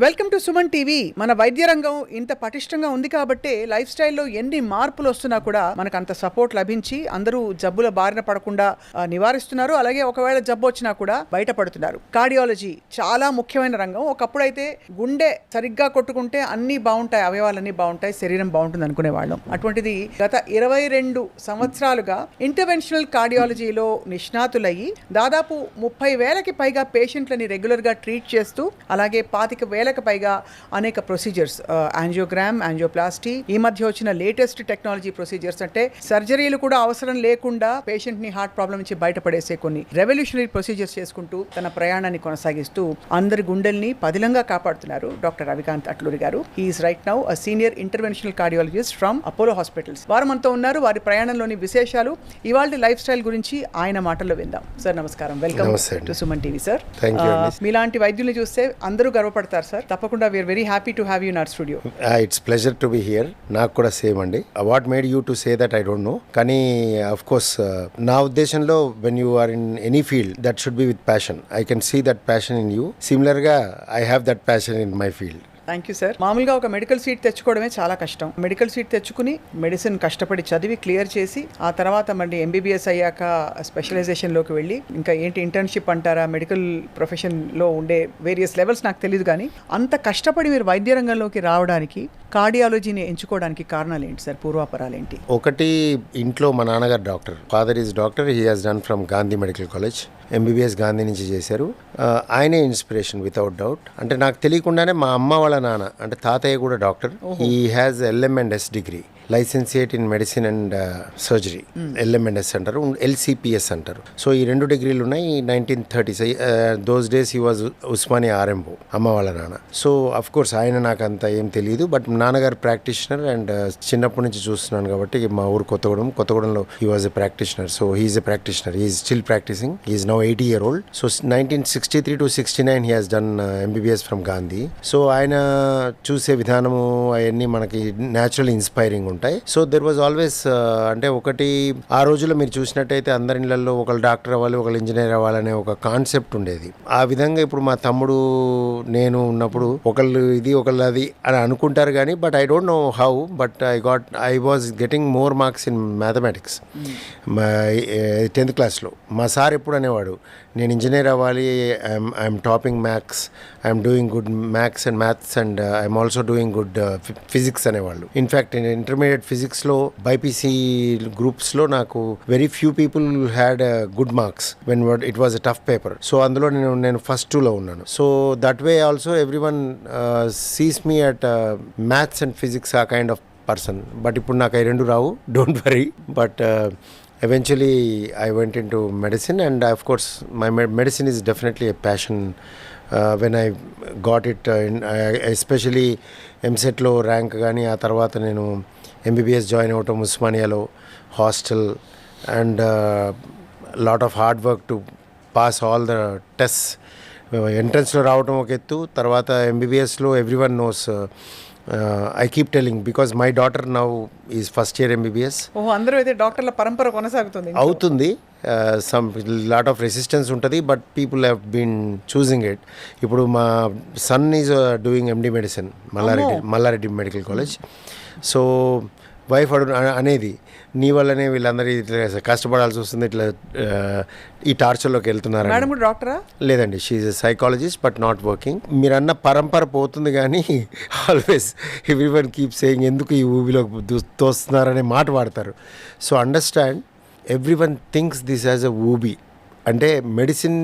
Welcome to Suman TV. మన వైద్య రంగం ఇంత పటిష్టంగా ఉంది కాబట్టి లైఫ్ స్టైల్లో ఎన్ని మార్పులు వస్తున్నా కూడా మనకు అంత సపోర్ట్ లభించి అందరూ జబ్బుల బారిన పడకుండా నివారిస్తున్నారు. అలాగే ఒకవేళ జబ్బు వచ్చినా కూడా బయటపడుతున్నారు. కార్డియాలజీ చాలా ముఖ్యమైన రంగం. ఒకప్పుడైతే గుండె సరిగ్గా కొట్టుకుంటే అన్నీ బాగుంటాయి, అవయవాలన్నీ బాగుంటాయి, శరీరం బాగుంటుంది అనుకునేవాళ్ళం. అటువంటిది గత 22 సంవత్సరాలుగా ఇంటర్వెన్షనల్ కార్డియాలజీలో నిష్ణాతులయ్యి దాదాపు 30,000కి పైగా పేషెంట్లని రెగ్యులర్గా ట్రీట్ చేస్తూ అలాగే 25,000కి పైగా అనేక ప్రొసీజర్స్, యాంజియోగ్రామ్, యాంజియోప్లాస్టీ, ఈ మధ్య వచ్చిన లేటెస్ట్ టెక్నాలజీ ప్రొసీజర్స్ అంటే సర్జరీలు కూడా అవసరం లేకుండా పేషెంట్ ని హార్ట్ ప్రాబ్లం నుంచి బయటపడేసే కొన్ని రెవల్యూషనరీ ప్రొసీజర్స్ చేసుకుంటూ తన ప్రయాణాన్ని కొనసాగిస్తూ అందరి గుండెల్ని పదిలంగా కాపాడుతున్నారు doctor Ravikanth Atluri garu. He's right now a senior interventional cardiologist from Apollo hospitals. వారు మనతో ఉన్నారు. వారి ప్రయాణంలోని విశేషాలు, ఇవాళ లైఫ్ స్టైల్ గురించి ఆయన మాటల్లో విందాం. సార్ నమస్కారం, welcome to Suman TV. Sir మీలాంటి వైద్యుల్ని చూస్తే అందరూ గర్వపడతారు సార్. తప్పకుండా we're very happy to have you in our studio. It's pleasure to be here. నాకు కూడా సేమ్ అండి. What made you to say that I don't know, కానీ ఆఫ్ కోర్స్ నా ఉద్దేశంలో when you are in any field that should be with passion. I can see that passion in you. Similar గా I have that passion in my field. Thank you sir. మామూలుగా ఒక medical seat తెచ్చుకోవడమే చాలా కష్టం. Medical seat తెచ్చుకుని medicine కష్టపడి చదివి clear చేసి ఆ తర్వాత మళ్ళీ ఎంబీబీఎస్ అయ్యాక స్పెషలైజేషన్లోకి వెళ్ళి ఇంకా ఏంటి ఇంటర్న్షిప్ అంటారా, మెడికల్ ప్రొఫెషన్లో ఉండే వేరియస్ లెవెల్స్ నాకు తెలియదు, కానీ అంత కష్టపడి మీరు వైద్య రంగంలోకి రావడానికి, కార్డియాలజీని ఎంచుకోవడానికి కారణాలు ఏంటి సార్? పూర్వాపరాలు ఏంటి? ఒకటి, ఇంట్లో మా నాన్నగారు doctor, father is doctor. He has done from Gandhi medical college. MBBS Gandhi నుంచి చేశారు. ఆయనే ఇన్స్పిరేషన్ వితౌట్ డౌట్. అంటే నాకు తెలియకుండానే మా అమ్మ వాళ్ళ నాన్న అంటే తాతయ్య కూడా doctor. He has LM&S degree, licentiate in medicine and surgery. LM&S అంటారు, LCPS అంటారు. సో ఈ 2 డిగ్రీలు ఉన్నాయి. 1930s those days he was Osmania RMO అమ్మ వాళ్ళ నాన్న. సో అఫ్ కోర్స్ ఆయన నాకు అంత ఏం తెలియదు, బట్ నాన్నగారు ప్రాక్టీషనర్ అండ్ చిన్నప్పటి నుంచి చూస్తున్నాను కాబట్టి మా ఊరు కొత్తగూడెంలో he was a practitioner. So he is a practitioner. He is still practising. He is now 80 years old. So 1963 to 69 he has done MBBS from Gandhi. So ఆయన చూసే విధానము అవన్నీ మనకి న్యాచురల్ ఇన్స్పైరింగ్ ఉంటాయి. సో దెర్ వాజ్ ఆల్వేస్ అంటే ఒకటి, ఆ రోజుల్లో మీరు చూసినట్టయితే అందరి ఇళ్లలో ఒకళ్ళు డాక్టర్ అవ్వాలి, ఒకళ్ళు ఇంజనీర్ అవ్వాలనే ఒక కాన్సెప్ట్ ఉండేది. ఆ విధంగా ఇప్పుడు మా తమ్ముడు నేను ఉన్నప్పుడు ఒకళ్ళు ఇది ఒకళ్ళు అది అని అనుకుంటారు కానీ, but I don't know how, but I was getting more marks in mathematics 10th క్లాస్లో. మా సార్ ఎప్పుడు అనేవాడు, నేను ఇంజనీర్ అవ్వాలి, I'm topping maths, I'm doing good maths and maths and I'm also doing good physics అనేవాళ్ళు. In fact intermediate ఫిజిక్స్లో BiPC గ్రూప్స్లో నాకు very few people had good marks when it was a tough paper. So అందులో నేను first 2లో ఉన్నాను. So that way also every one sees me at maths and physics, ఆ kind of person. But ఇప్పుడు నాకు అవి 2 రావు, don't worry. But eventually I went into medicine, and of course my medicine is definitely a passion. When I got it especially MCET లో rank కానీ, ఆ తర్వాత నేను MBBS జాయిన్ అవటం ఉస్మానియాలో hostel, and lot of hard work to pass all the test. ఎంట్రన్స్లో రావటం ఒక ఎత్తు, తర్వాత MBBSలో everyone knows. I keep telling because my daughter now is first year MBBS. అందరూ అయితే డాక్టర్ల పరంపర కొనసాగుతుంది అవుతుంది. సమ్ లాట్ ఆఫ్ రెసిస్టెన్స్ ఉంటుంది, but people have been choosing it. ఇప్పుడు మా son is doing MD medicine Malla Reddy medical college. So wife అనేది, నీ వల్లనే వీళ్ళందరూ ఇట్లా కష్టపడాల్సి వస్తుంది, ఇట్లా ఈ టార్చర్లోకి వెళ్తున్నారు. డాక్టరా? లేదండి, she's a psychologist but not working. మీరన్న పరంపర పోతుంది కానీ ఆల్వేస్ ఎవ్రీవన్ కీప్ సేయింగ్ ఎందుకు ఈ ఊబిలోకి తోస్తున్నారనే మాట వాడతారు. So understand, everyone thinks this as a ఊబి. అంటే మెడిసిన్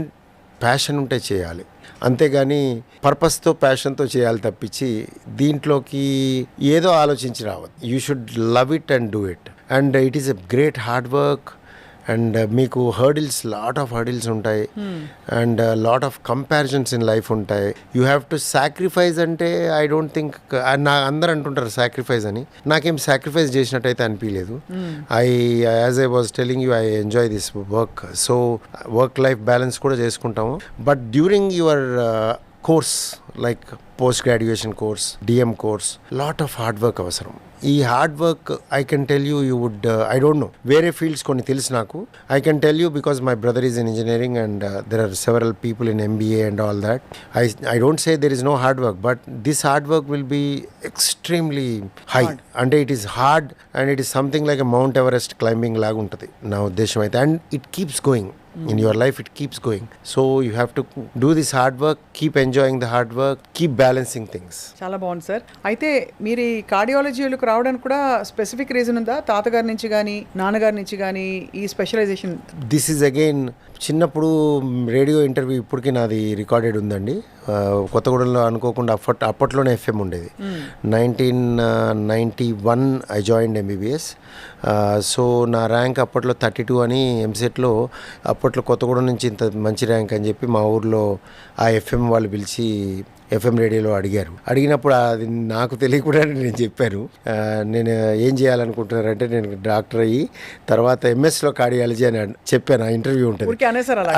ప్యాషన్ ఉంటే చేయాలి, అంతేగాని పర్పస్తో ప్యాషన్తో చేయాలి తప్పించి దీంట్లోకి ఏదో ఆలోచించి రావద్దు. You should love it and do it. And it is a great hard work. And మీకు లాట్ ఆఫ్ హర్డిల్స్ ఉంటాయి, and lot of comparisons in life ఉంటాయి. You have to sacrifice. అంటే ఐ డోంట్ థింక్, అందరు అంటుంటారు sacrifice అని, నాకేం sacrifice చేసినట్టయితే అనిపించలేదు. As I was telling you, I enjoy this work. So work life balance కూడా చేసుకుంటాము. But during your course like post graduation course, DM course, lot of hard work అవసరం. ఈ hard work I can tell you would I don't know, వేరే fields కొన్ని తెలుసు నాకు. I can tell you because my brother is in engineering and there are several people in MBA and all that. I don't say there is no hard work, but this hard work will be extremely high. అంటే it is hard and it is something like a mount Everest climbing లాగా ఉంటుంది నా ఉద్దేశం అయితే. And it keeps going. In your life it keeps going, so you have to do this hard work, keep enjoying the hard work, keep balancing things. చాలా బాగుంది sir. అయితే మీరు ఈ కార్డియాలజీలకు రావడానికి కూడా స్పెసిఫిక్ రీజన్ ఉందా? తాతగారి నుంచి కానీ నాన్నగారి నుంచి కానీ ఈ స్పెషలైజేషన్? This is again చిన్నప్పుడు రేడియో ఇంటర్వ్యూ ఇప్పటికీ నాది రికార్డెడ్ ఉందండి. కొత్తగూడెంలో అనుకోకుండా అప్పట్లోనే ఎఫ్ఎం ఉండేది. 1991 ఐ జాయిన్డ్ ఎంబీబీఎస్. సో నా ర్యాంక్ అప్పట్లో 32 అని ఎంసెట్లో, అప్పట్లో కొత్తగూడెం నుంచి ఇంత మంచి ర్యాంక్ అని చెప్పి మా ఊర్లో ఆ ఎఫ్ఎం వాళ్ళు పిలిచి ఎఫ్ఎం రేడియోలో అడిగినప్పుడు అది నాకు తెలియకుండా నేను చెప్పాను, నేను ఏం చేయాలనుకుంటున్నారంటే నేను డాక్టర్ అయ్యి తర్వాత ఎంఎస్లో కార్డియాలజీ అని చెప్పాను. ఆ ఇంటర్వ్యూ ఉంటుంది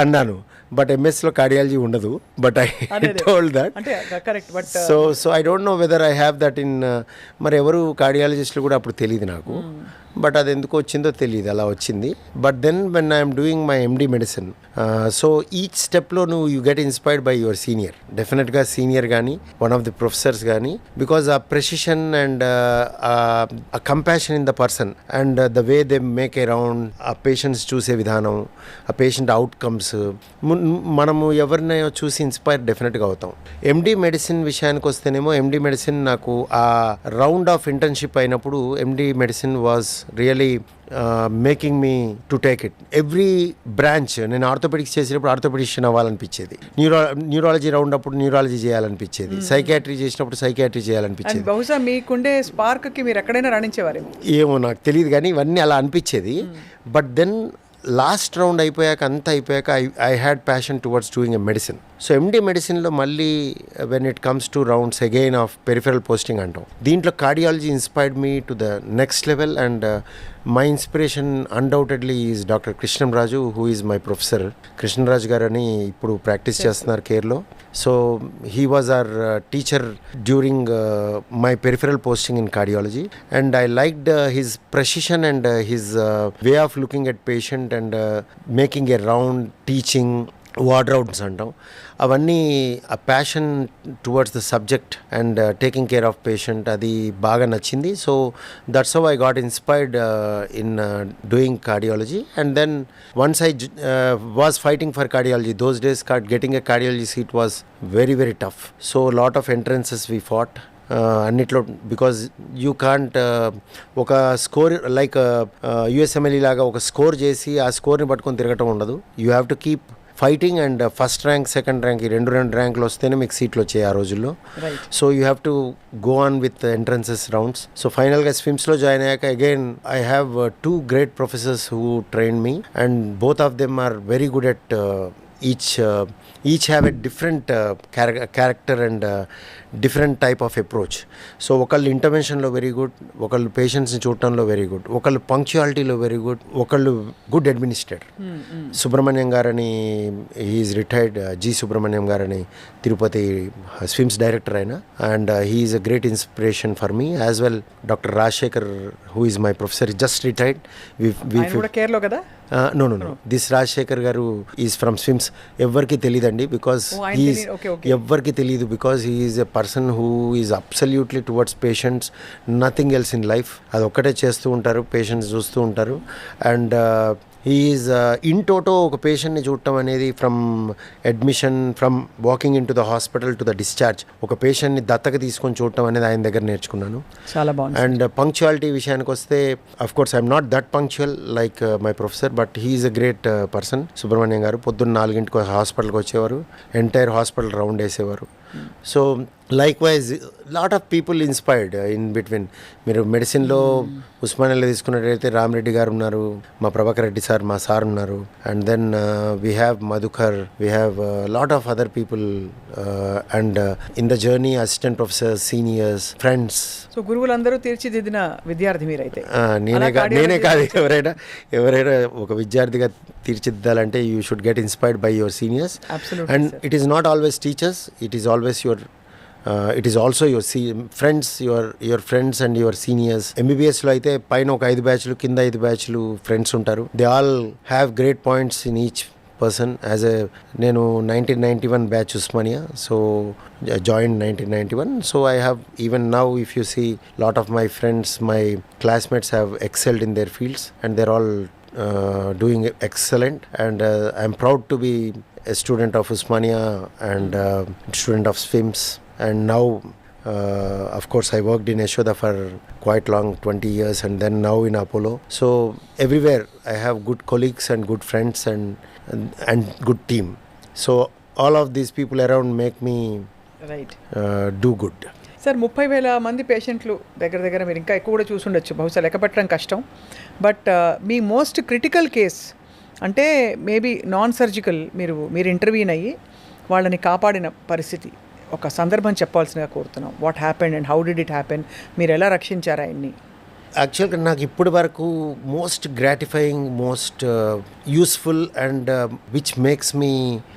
అన్నాను, బట్ ఎంఎస్లో కార్డియాలజీ ఉండదు. But I told that. So I don't know whether I have that in. మరి ఎవరు కార్డియాలజిస్టులు కూడా అప్పుడు తెలియదు నాకు, బట్ అది ఎందుకు వచ్చిందో తెలియదు, అలా వచ్చింది. But then when I'm doing my MD medicine, so each స్టెప్లో నువ్వు you get inspired by your senior. డెఫినెట్గా సీనియర్ కానీ వన్ ఆఫ్ ది ప్రొఫెసర్స్ కానీ, బికాజ్ ఆ ప్రెసిషన్ అండ్ ఆ compassion in the person and the way they make a round, ఆ patients చూసే విధానం, ఆ పేషెంట్ అవుట్కమ్స్, మనము ఎవరినైనా చూసి ఇన్స్పైర్ డెఫినెట్గా అవుతాం. ఎండి మెడిసిన్ విషయానికి వస్తేనేమో, ఎండి మెడిసిన్ నాకు ఆ రౌండ్ ఆఫ్ ఇంటర్న్షిప్ అయినప్పుడు MD medicine was really making me to take it. Every branch, నేను ఆర్థోపెడిక్స్ చేసినప్పుడు ఆర్థోపెడిషియన్ అవ్వాలనిపించేది, న్యూరాలజీ రౌండ్ అప్పుడు న్యూరాలజీ చేయాలనిపించేది, సైకియాట్రీ చేసినప్పుడు సైకియాట్రీ చేయాలనిపించేది. బహుశా మీకుండే స్పార్క్కి మీరు ఎక్కడైనా రాణించేవారు ఏమో నాకు తెలియదు, కానీ ఇవన్నీ అలా అనిపించేది. బట్ దెన్ లాస్ట్ రౌండ్ అయిపోయాక, అంతా అయిపోయాక I had passion towards doing a medicine. So MD మెడిసిన్లో మళ్ళీ when it comes to rounds again of peripheral posting అంటాం, దీంట్లో cardiology inspired me to the next level. And my inspiration undoubtedly is doctor Krishnamraju, who is my professor. Krishnaraju garu అని ఇప్పుడు practice చేస్తున్నారు కేర్లో. So he was our teacher during my peripheral posting in cardiology, and I liked his precision and his way of looking at patient and making a round, teaching ward rounds అంటాం. అవన్నీ ఆ passion towards the subject and taking care of patient, అది బాగా నచ్చింది. So that's how I got inspired in doing cardiology. And then once I was fighting for cardiology, those days getting a cardiology seat was very very tough. So lot of entrances we fought అన్నిట్లో, because you can't ఒక score like USMLE లాగా ఒక score చేసి ఆ స్కోర్ని పట్టుకొని తిరగటం ఉండదు. You have to keep fighting and first rank, second rank, ఈ రెండు ర్యాంకులు వస్తేనే మీకు సీట్లు వచ్చాయి ఆ రోజుల్లో. So you have to go on with entrances rounds. So ఫైనల్గా స్విమ్స్లో జాయిన్ అయ్యాక again I have 2 great professors who trained me, and both of them are very good at each have a different character and different type of approach. So ఒకళ్ళు ఇంటర్వెన్షన్లో very good, ఒకళ్ళు పేషెంట్స్ని చూడటంలో very good, ఒకళ్ళు పంక్చువాలిటీలో very good, ఒకళ్ళు good administrator. Subrahmanyam గారని, he is retired, G Subrahmanyam గారని Tirupati SVIMS director అయినా, and he is a great inspiration for me as well. Doctor Rajasekhar, who is my professor, just retired. కేర్లో కదా? నో, దిస్ రాజశేఖర్ గారు ఈజ్ ఫ్రమ్ స్విమ్స్. ఎవ్వరికి తెలియదండి, బికాస్ ఎవ్వరికి తెలియదు, because he is a person who is absolutely towards patients, nothing else in life. అది ఒక్కటే చేస్తూ ఉంటారు, పేషెంట్స్ చూస్తూ ఉంటారు. అండ్ ఈజ్ ఇన్ టోటో ఒక పేషెంట్ని చూడటం అనేది, from admission, from walking in to the hospital to the discharge, ఒక పేషెంట్ని దత్తక తీసుకొని చూడటం అనేది ఆయన దగ్గర నేర్చుకున్నాను. చాలా బాగుంది. అండ్ పంక్చువాలిటీ విషయానికి వస్తే, of course I'm not that punctual like my professor, but he's a great person. Subrahmanyam garu పొద్దున్న 4 గంటలకు హాస్పిటల్కి వచ్చేవారు, ఎంటైర్ హాస్పిటల్ రౌండ్ వేసేవారు. So likewise lot of people inspired in between. మీరు మెడిసిన్లో ఉస్మానియాలో తీసుకున్నట్టయితే రామరెడ్డి గారు ఉన్నారు, మా ప్రభాకర్ రెడ్డి సార్ మా సార్ ఉన్నారు, and then we have Madhukar, we have lot of other people, and in the journey assistant professors, seniors, friends. So గురువులందరూ తీర్చిదిద్దిన విద్యార్థి మీరైతే. నేనే కాదు, ఎవరైనా ఒక విద్యార్థిగా తీర్చిదిద్దాలంటే you should get inspired by your seniors. And it is not always teachers, it is always your it is also your friends, your friends and your seniors. ఎంబీబీఎస్లో అయితే పైన ఒక 5 బ్యాచ్లు, కింద 5 బ్యాచ్లు ఫ్రెండ్స్ ఉంటారు. They all have great points in each person. As a నేను 1991 batch Osmania, so join 1991. So I have even now if you see lot of my friends, my classmates have excelled in their fields and they're all doing excellent, and I'm proud to be a student of Usmania and student of SWIMS. And now of course I worked in Yashoda for quite long, 20 years, and then now in Apollo. So everywhere I have good colleagues and good friends and good team. So all of these people around make me right. do good. Sir 30,000 మంది పేషెంట్లు దగ్గర మీరు ఇంకా ఎక్కువ కూడా చూసుండొచ్చు, బహుశా లెక్క పెట్టడం కష్టం. బట్ మీ మోస్ట్ క్రిటికల్ కేస్ అంటే మేబీ నాన్ సర్జికల్, మీరు ఇంటర్వ్యూన్ అయ్యి వాళ్ళని కాపాడిన పరిస్థితి, ఒక సందర్భం చెప్పాల్సిందిగా కోరుతున్నాం. What happened and how did it happen, మీరు ఎలా రక్షించారు ఆయన్ని? యాక్చువల్గా నాకు ఇప్పటి వరకు most gratifying, most useful and which makes me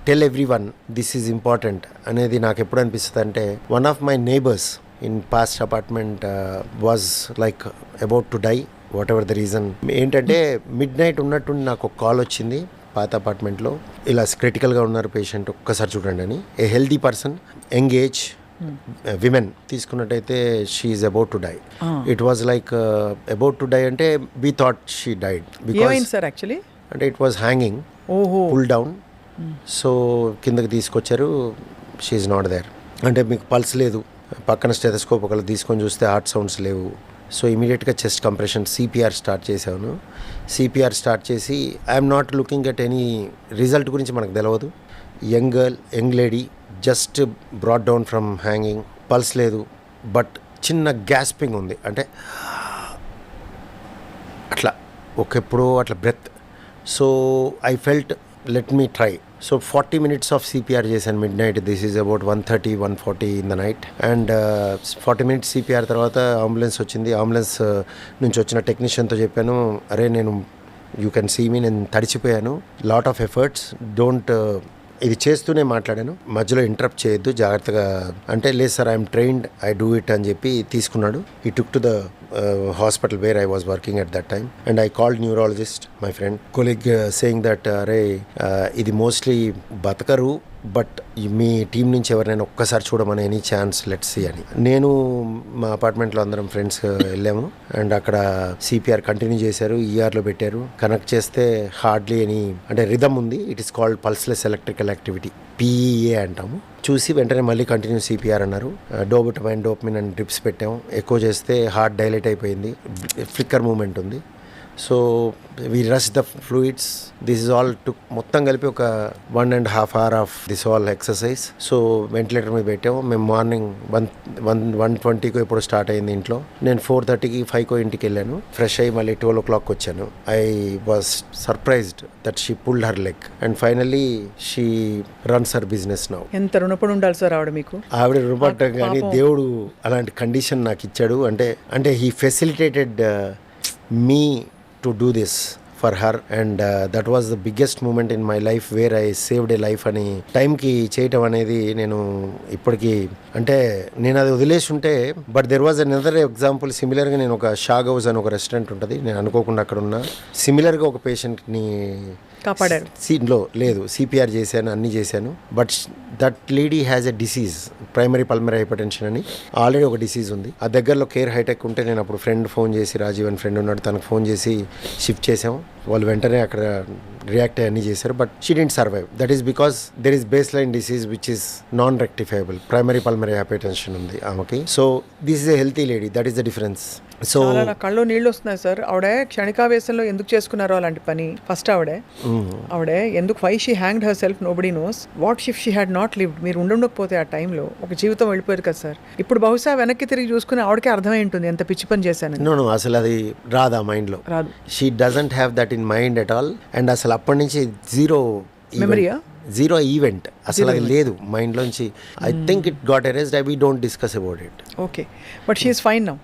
tell everyone this is important అనేది నాకు ఎప్పుడు అనిపిస్తుంది అంటే, one of my neighbours in past apartment was like about to die, what ever the reason. ఏంటంటే మిడ్ నైట్ ఉన్నట్టుండి నాకు ఒక call వచ్చింది పాత అపార్ట్మెంట్లో, ఇలా క్రిటికల్గా ఉన్నారు పేషెంట్, ఒక్కసారి చూడండి అని. A healthy person, young age, women తీసుకున్నట్టయితే she is about to die. It was like about to die అంటే we thought she died because sir actually అంటే it was hanging, pull down. So కిందకి తీసుకొచ్చారు, she is not there. అంటే మీకు pulse లేదు, పక్కన stethoscope ఒకళ్ళు తీసుకొని చూస్తే హార్ట్ సౌండ్స్ లేవు. సో ఇమీడియట్గా చెస్ట్ కంప్రెషన్ సిపిఆర్ స్టార్ట్ చేశాను. సిపిఆర్ స్టార్ట్ చేసి I'm not looking at any result గురించి మనకు తెలియదు. Young girl, young lady, just brought down from hanging, pulse లేదు, బట్ చిన్న గ్యాస్పింగ్ ఉంది, అంటే అట్లా ఒకెప్పుడో అట్లా breath. So I felt let me try. So 40 minutes of CPR చేశాను midnight. This is about 1:30-1:40 in the night. And 40 minutes CPR తర్వాత ambulance వచ్చింది. అంబులెన్స్ నుంచి వచ్చిన టెక్నీషియన్తో చెప్పాను, అరే యూ కెన్ సీ మీ, నేను తడిచిపోయాను, లాట్ ఆఫ్ ఎఫర్ట్స్, డోంట్ ఇది చేస్తూనే మాట్లాడాను, మధ్యలో ఇంటరప్ట్ చేయొద్దు, జాగ్రత్తగా అంటే, లేదు sir I'm trained, I do it అని చెప్పి తీసుకున్నాడు. ఈ టుక్ to the hospital where I was working at that time, and I called neurologist, my friend colleague, saying that అరే ఇది మోస్ట్లీ బతకరు, బట్ మీ టీం నుంచి ఎవరైనా ఒక్కసారి చూడమని, ఎనీ ఛాన్స్ లెట్స్ సీ అని. నేను మా అపార్ట్మెంట్లో అందరం ఫ్రెండ్స్ వెళ్ళాము, అండ్ అక్కడ సిపిఆర్ కంటిన్యూ చేశారు, ఈఆర్లో పెట్టారు. కనెక్ట్ చేస్తే హార్డ్లీ ఎనీ అంటే రిథమ్ ఉంది, it is called pulseless electrical activity, PEA అంటాము. చూసి వెంటనే మళ్ళీ కంటిన్యూ సిపిఆర్ అన్నారు. డోబుటమైన్, డోపమిన్ అండ్ డ్రిప్స్ పెట్టాము. ఎక్కువ చేస్తే హార్ట్ డైలేట్ అయిపోయింది, ఫ్లిక్కర్ మూమెంట్ ఉంది. So we rush the fluids, this is all took మొత్తం కలిపి ఒక 1.5 hours of this all exercise. So ventilator మీద పెట్టాము. మేము మార్నింగ్ 1:20 ఎప్పుడు స్టార్ట్ అయింది ఇంట్లో. నేను 4:30కి 5 ఇంటికి వెళ్ళాను. ఫ్రెష్ అయ్యి మళ్ళీ 12 o'clock వచ్చాను. I was surprised that she pulled her leg and finally she runs her business now. ఎంత రుణపడి ఉండాలి సార్ ఆవిడ మీకు? ఆవిడ రుణపడ్డం కానీ దేవుడు అలాంటి కండిషన్ నాకు ఇచ్చాడు. అంటే he facilitated me to do this for her, and that was the biggest moment in my life where I saved a life అని టైంకి చేయటం అనేది నేను ఇప్పటికీ అంటే నేను అది వదిలేసి ఉంటే. But there was another example. సిమిలర్గా నేను ఒక షాగ్ హౌస్ అని ఒక రెస్టారెంట్ ఉంటుంది, నేను అనుకోకుండా అక్కడ ఉన్న సిమిలర్గా ఒక పేషెంట్ని కాపాడారు. సీన్లో లేదు, సిపిఆర్ చేశాను, అన్నీ చేశాను. But that lady has a disease, primary pulmonary hypertension అని ఆల్రెడీ ఒక డిసీజ్ ఉంది. ఆ దగ్గరలో కేర్ హైటెక్ ఉంటే నేను అప్పుడు ఫ్రెండ్ ఫోన్ చేసి, రాజీవ్ అని ఫ్రెండ్ ఉన్నాడు, తనకు ఫోన్ చేసి షిఫ్ట్ చేసాం. వాళ్ళు వెంటనే అక్కడ రియాక్ట్ అయ్యి అన్నీ చేశారు. But she didn't survive. That is because there is baseline disease which is non rectifiable. Primary pulmonary hypertension ఉంది ఆమెకి. So this is a healthy lady, that is the difference. సో నా కళ్ళు నీళ్ళు వస్తున్నాయి సార్. ఆవిడ క్షణికావేశంలో ఎందుకు చేసుకున్నారో అలాంటి పని? ఫస్ట్ ఆవిడే ఆవిడే ఎందుకు why she hanged herself nobody knows what if she had not lived. మీరు ఉండకపోతే ఆ టైంలో ఒక జీవితం వెళ్ళిపోయేది కదా సార్. ఇప్పుడు బహుశా వెనక్కి తిరిగి చూసుకుని ఆవిడకే అర్థమై ఉంటుంది ఎంత పిచ్చి పని చేశాను. నో అసలు అది రాదా మైండ్లో, రాదు. She doesn't have that in mind at all. And అసలు అప్పటి నుంచి మెమరీయా, జీరో ఈవెంట్ అసలు అది లేదు మైండ్లోంచి. I think it got erased. We don't discuss about it. Okay, but she is fine now.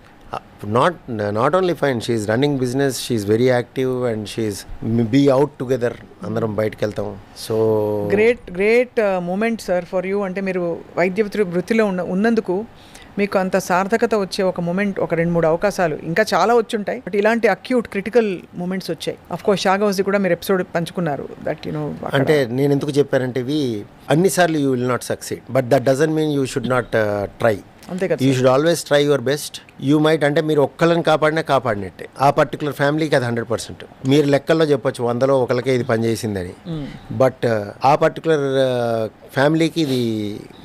Not only fine, she is running business, she is very active and she is be out together, అందరం బయటకు వెళ్తాం. So great moment sir for you. అంటే మీరు వైద్య వృత్తిలో ఉన్నందుకు మీకు అంత సార్థకత వచ్చే ఒక మూమెంట్, ఒక 2-3 అవకాశాలు ఇంకా చాలా వచ్చుంటాయి, బట్ ఇలాంటి అక్యూట్ క్రిటికల్ మూమెంట్స్ వచ్చాయి. అఫ్ కోర్స్ షాగౌస్ది కూడా మీరు ఎపిసోడ్ పంచుకున్నారు దట్ యు నో. అంటే నేను ఎందుకు చెప్పానంటే ఇవి అన్నిసార్లు you will not succeed, but that doesn't mean you should not try. అంతే కదా, you should always try your best. You might, అంటే మీరు ఒక్కళ్ళని కాపాడినట్టే ఆ పర్టికులర్ ఫ్యామిలీకి అది 100%. మీరు లెక్కల్లో చెప్పొచ్చు 100లో ఒకరికే ఇది పనిచేసిందని, బట్ ఆ పర్టికులర్ ఫ్యామిలీకి ఇది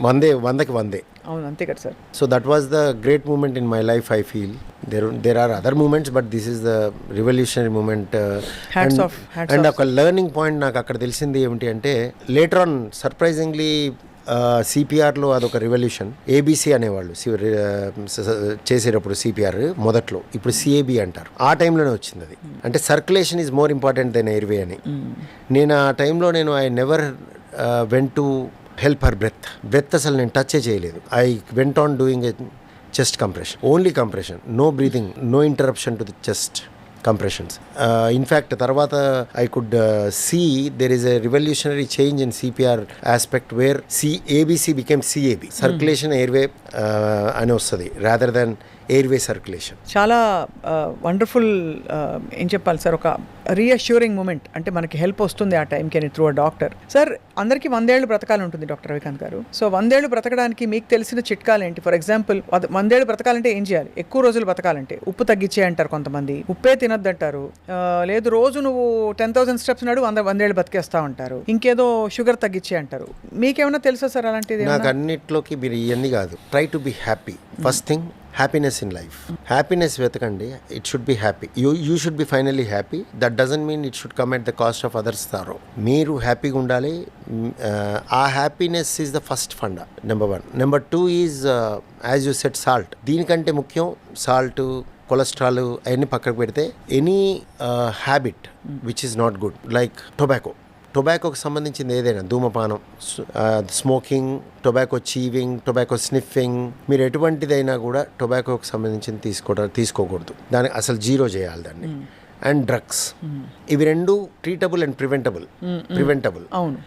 100కి 100. అవును, అంతే కదా sir. So that was the great moment in my life. I feel there are other moments, but this is the revolutionary moment. Hats off. And ఒక లెర్నింగ్ పాయింట్ నాకు అక్కడ తెలిసింది ఏమిటి అంటే, లేటర్ ఆన్ సర్ప్రైజింగ్లీ సిపిఆర్లో అదొక రెవల్యూషన్. ఏబీసీ అనేవాళ్ళు చేసేటప్పుడు CPR మొదట్లో, ఇప్పుడు సిఏబి అంటారు. ఆ టైంలోనే వచ్చింది అది. అంటే circulation is more important than airway అని. నేను ఆ టైంలో I never went to help her breathe అసలు నేను టచ్ చేయలేదు. I went on doing a chest compression, only compression, no breathing, no interruption to the chest compressions. In fact, tarvata I could see there is a revolutionary change in CPR aspect where ABC became CAB, circulation airway అని వస్తుంది rather than airway circulation. చాలా wonderful ఏం చెప్పాలి sir, ఒక reassuring moment. అంటే మనకి help వస్తుంది ఆ టైంకి అని త్రూ అ డాక్టర్. సార్, అందరికీ 100 ఏళ్ళు బ్రతకాలి ఉంటుంది డాక్టర్ రవికాంత్ గారు. సో 100 ఏళ్ళు బ్రతకడానికి మీకు తెలిసిన చిట్కాలు ఏంటి? ఫర్ ఎగ్జాంపుల్ 100 ఏళ్ళు బ్రతకాలంటే ఏం చేయాలి? ఎక్కువ రోజులు బ్రతకాలంటే ఉప్పు తగ్గించే అంటారు కొంతమంది, ఉప్పే తినద్దు అంటారు, లేదు రోజు నువ్వు 10,000 స్టెప్స్ నాడు 100 ఏళ్ళు బతికేస్తా ఉంటారు, ఇంకేదో షుగర్ తగ్గించే అంటారు. మీకేమైనా తెలుసా సార్ అలాంటిది? నాకు అన్నిట్లోకి మీరు ఇవన్నీ కాదు. Try to be happy. First thing, happiness in life. Happiness వెతకండి. It should be happy. You should be finally happy. That doesn't mean it should come at the cost of others sorrow. మీరు హ్యాపీగా ఉండాలి. ఆ happiness is the first funda, number 1. Number 2 is as you said salt. దీనికంటే ముఖ్యం salt, cholesterol అవన్నీ పక్కకు పెడితే any habit which is not good, like టొబాకోకి సంబంధించింది ఏదైనా, ధూమపానం, smoking, tobacco chewing, tobacco sniffing, మీరు ఎటువంటిదైనా కూడా టొబాకోకి సంబంధించింది తీసుకోకూడదు. దాన్ని అసలు జీరో చేయాలి దాన్ని. అండ్ డ్రగ్స్, ఇవి 2 ట్రీటబుల్ అండ్ ప్రివెంటబుల్. అవును.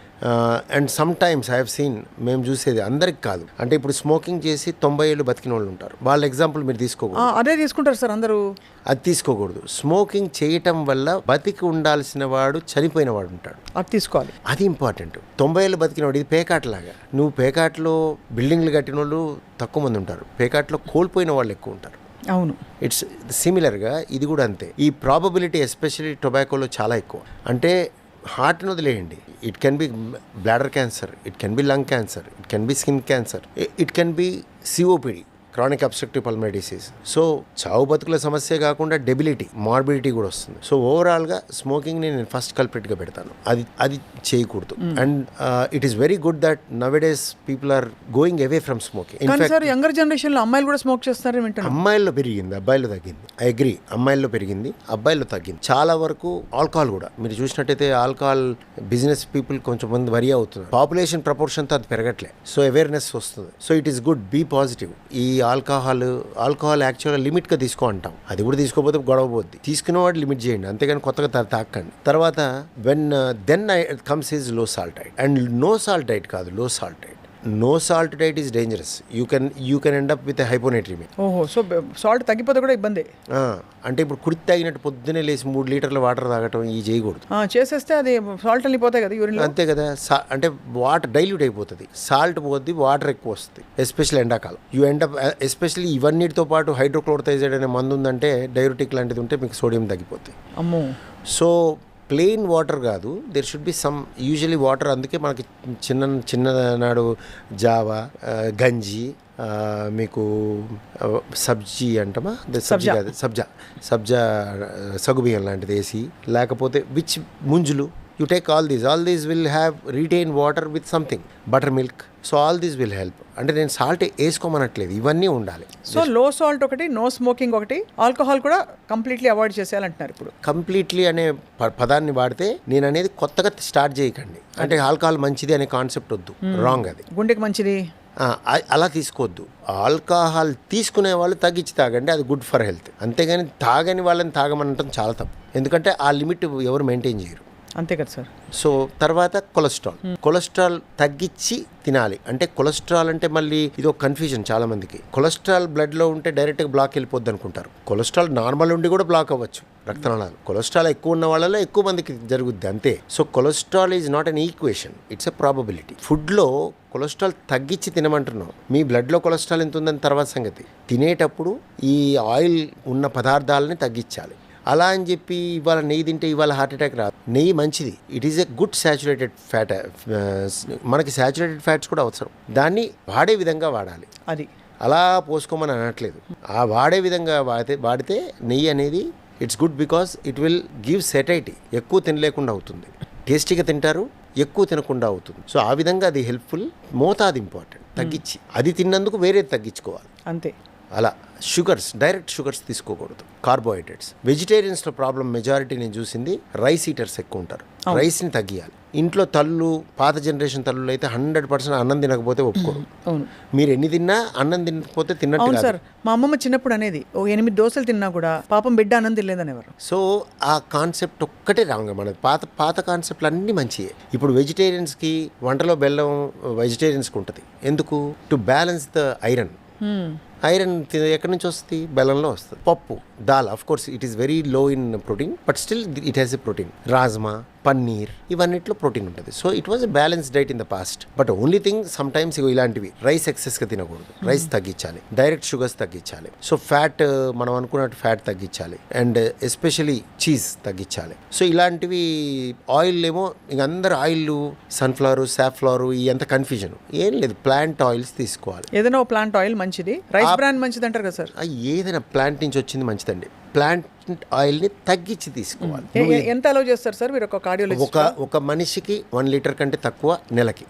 And some times I have scene, మేము చూసేది అందరికి కాదు, అంటే ఇప్పుడు స్మోకింగ్ చేసి 90 ఏళ్ళు బతికిన వాళ్ళు ఉంటారు. వాళ్ళ ఎగ్జాంపుల్ మీరు తీసుకోకూడదు. అదే తీసుకుంటారు సార్ అందరూ. అది తీసుకోకూడదు. స్మోకింగ్ చేయటం వల్ల బతికి ఉండాల్సిన వాడు చనిపోయిన వాడు ఉంటాడు. అది తీసుకోవాలి. అది ఇంపార్టెంట్. 90 ఏళ్ళు బతికినవాడు, ఇది పేకాటలాగా. నువ్వు పేకాట్లో బిల్డింగ్లు కట్టిన వాళ్ళు తక్కువ మంది ఉంటారు, పేకాట్లో కోల్పోయిన వాళ్ళు ఎక్కువ ఉంటారు. అవును. ఇట్స్ సిమిలర్గా ఇది కూడా అంతే. ఈ ప్రాబబిలిటీ ఎస్పెషల్లీ టొబాకోలో చాలా ఎక్కువ. అంటే హార్ట్ని వదిలేయండి, it can be bladder cancer, it can be lung cancer, it can be skin cancer, it can be COPD, chronic obstructive pulmonary disease. So చావు బతుకుల సమస్య కాకుండా డెబిలిటీ, మార్బిడిటీ కూడా వస్తుంది. సో ఓవరాల్గా స్మోకింగ్ని నేను ఫస్ట్ కల్ప్రిట్గా పెడతాను. అది చేయకూడదు. And it is very good that nowadays people are going away from smoking. In fact younger జనరేషన్లో అమ్మాయిలు కూడా స్మోక్ చేస్తారు. అమ్మాయిల్లో పెరిగింది, అబ్బాయిలో తగ్గింది. ఐ అగ్రీ, అమ్మాయిల్లో పెరిగింది, అబ్బాయిల్లో తగ్గింది. చాలా వరకు ఆల్కహాల్ కూడా మీరు చూసినట్టయితే ఆల్కహాల్ బిజినెస్ పీపుల్ కొంచెం మంది వరి అవుతున్నారు. పాపులేషన్ ప్రపోర్షన్తో అది పెరగట్లే. సో అవేర్నెస్ వస్తుంది. So it is good, be positive. ఈ ఆల్కహాల్ యాక్చువల్గా లిమిట్గా తీసుకో అంటాం, అది కూడా తీసుకోకపోతే గొడవ పోద్ది. తీసుకునేవాడు లిమిట్ చేయండి, అంతేగాని కొత్తగా తాకండి. తర్వాత then comes is low salt diet. And no salt diet కాదు, low salt diet. No salt diet is dangerous. You can end up with hyponatremia. ఓహో, సో సాల్ట్ తగ్గిపోతే కూడా ఇబ్బంది. అంటే ఇప్పుడు కుర్తి తాగినట్టు పొద్దునే లేసి 3 లీటర్ల వాటర్ తాగటం ఈ చేయకూడదు. చేసేస్తే అది సాల్ట్ వెళ్ళిపోతాయి కదా యూరిన్. అంతే కదా. అంటే వాటర్ డైల్యూట్ అయిపోతుంది, సాల్ట్ పోద్ది, వాటర్ ఎక్కువ వస్తుంది, ఎస్పెషల్లీ ఎండాకాలం. యూ ఎండ్ అప్ ఎస్పెషల్లీ ఇవన్నిటితో పాటు హైడ్రోక్లోరోథైజైడ్ అనే మందు ఉందంటే, డైయూరిటిక్ లాంటిది ఉంటే మీకు సోడియం తగ్గిపోతుంది. అమ్మో. సో ప్లెయిన్ వాటర్ కాదు, there should be some usually water. అందుకే మనకి చిన్ననాడు జావా, గంజి, మీకు సబ్జీ అంటామా, సబ్జీ కాదు, సబ్జా సగ్గుబియ్యం లాంటిది వేసి, లేకపోతే ముంజులు You take all these will have retained water with something, buttermilk. So all these will help. అంటే నేను సాల్ట్ వేసుకోమనట్లేదు, ఇవన్నీ ఉండాలి. సో లో సాల్ట్ ఒకటి, నో స్మోకింగ్ ఒకటి, ఆల్కహాల్ కూడా కంప్లీట్లీ అవాయిడ్ చేసేయాలంటున్నారు ఇప్పుడు. కంప్లీట్లీ అనే పదాన్ని వాడితే నేను అనేది కొత్తగా స్టార్ట్ చేయకండి. అంటే ఆల్కహాల్ మంచిది అనే కాన్సెప్ట్ వద్దు, రాంగ్ అది. గుండెకి మంచిది అలా తీసుకోవద్దు. ఆల్కహాల్ తీసుకునే వాళ్ళు తగ్గించి తాగండి, అది గుడ్ ఫర్ హెల్త్. అంతేగాని తాగని వాళ్ళని తాగమనటం చాలా తప్పు, ఎందుకంటే ఆ లిమిట్ ఎవరు మెయింటైన్ చేయరు. అంతే కదా సార్. సో తర్వాత కొలెస్ట్రాల్ తగ్గించి తినాలి. అంటే కొలెస్ట్రాల్ అంటే మళ్ళీ ఇది ఒక కన్ఫ్యూజన్ చాలా మందికి. కొలెస్ట్రాల్ బ్లడ్లో ఉంటే డైరెక్ట్గా బ్లాక్ వెళ్ళిపోద్ది అనుకుంటారు. కొలెస్ట్రాల్ నార్మల్ ఉండి కూడా బ్లాక్ అవ్వచ్చు రక్తనాళాలు. కొలెస్ట్రాల్ ఎక్కువ ఉన్న వాళ్ళలో ఎక్కువ మందికి జరుగుద్ది అంతే. So cholesterol is not an equation, it's a probability. ఫుడ్లో కొలెస్ట్రాల్ తగ్గించి తినమంటున్నాం. మీ బ్లడ్లో కొలెస్ట్రాల్ ఎంత ఉందని తర్వాత సంగతి. తినేటప్పుడు ఈ ఆయిల్ ఉన్న పదార్థాలని తగ్గించాలి. అలా అని చెప్పి ఇవాళ నెయ్యి తింటే ఇవాళ హార్ట్ అటాక్ రాదు. నెయ్యి మంచిది, it is a good saturated fat. మనకి సాచురేటెడ్ ఫ్యాట్స్ కూడా అవసరం, దాన్ని వాడే విధంగా వాడాలి. అది అలా పోసుకోమని అనట్లేదు. ఆ వాడే విధంగా వాడితే నెయ్యి అనేది it's good, because it will give సెటైటీ. ఎక్కువ తినలేకుండా అవుతుంది, టేస్టీగా తింటారు, ఎక్కువ తినకుండా అవుతుంది. సో ఆ విధంగా అది హెల్ప్ఫుల్. మోతాదు ఇంపార్టెంట్, తగ్గించి అది తిన్నందుకు వేరేది తగ్గించుకోవాలి అంతే. అలా డైరెక్ట్ షుగర్స్ తీసుకోకూడదు. కార్బోహైడ్రేట్స్, వెజిటేరియన్స్లో ప్రాబ్లం మెజారిటీ నేను చూసింది రైస్ ఈటర్స్ ఎక్కువ ఉంటారు. రైస్ని తగ్గియాలి. ఇంట్లో తల్లు, పాత జనరేషన్ తల్లులు అయితే 100% అన్నం తినకపోతే ఒప్పుకోరు. మీరు ఎన్ని తిన్నా అన్నం తినకపోతే తిన్నట్టు సార్. మా అమ్మమ్మ చిన్నప్పుడు అనేది 8 దోశలు తిన్నా కూడా పాపం బిడ్డ అన్నం తినలేదనేవారు. సో ఆ కాన్సెప్ట్ ఒక్కటే రాంగ్. మన పాత కాన్సెప్ట్లు అన్నీ మంచియే. ఇప్పుడు వెజిటేరియన్స్కి వంటలో బెల్లం వెజిటేరియన్స్కి ఉంటుంది. ఎందుకు? To balance the iron. Iron ఎక్కడి నుంచి వస్తుంది? బెల్లంలో వస్తుంది. పప్పు, దాల్, of course it is very low in protein, but still it has a protein. Rajma, paneer, ఇవన్నిట్లో ప్రోటీన్ ఉంటుంది. So it was a balance diet in the past. But only thing sometimes ఇలాంటివి రైస్ ఎక్సెస్గా తినకూడదు. రైస్ తగ్గించాలి, direct sugars తగ్గించాలి. So fat, మనం అనుకున్నట్టు fat తగ్గించాలి, అండ్ ఎస్పెషలీ చీజ్ తగ్గించాలి. సో ఇలాంటివి ఆయిల్ ఏమో ఇంక అందరు ఆయిల్, సన్ఫ్లవర్, సాఫ్లవర్, ఈ అంత కన్ఫ్యూజన్ ఏం లేదు. ప్లాంట్ ఆయిల్స్ తీసుకోవాలి. ఏదైనా ప్లాంట్ ఆయిల్ మంచిది, రైస్ బ్రాండ్ మంచిది అంటారు కదా సార్. ఏదైనా ప్లాంట్ నుంచి వచ్చింది మంచిదండి. ప్లాంట్ ఆయిల్ని తగ్గించి తీసుకోవాలి. ఎంత అలౌ చేస్తారు సార్ మీరు? ఒక కార్డియాలజిస్ట్ ఒక మనిషికి 1 లీటర్ కంటే తక్కువ నెలకి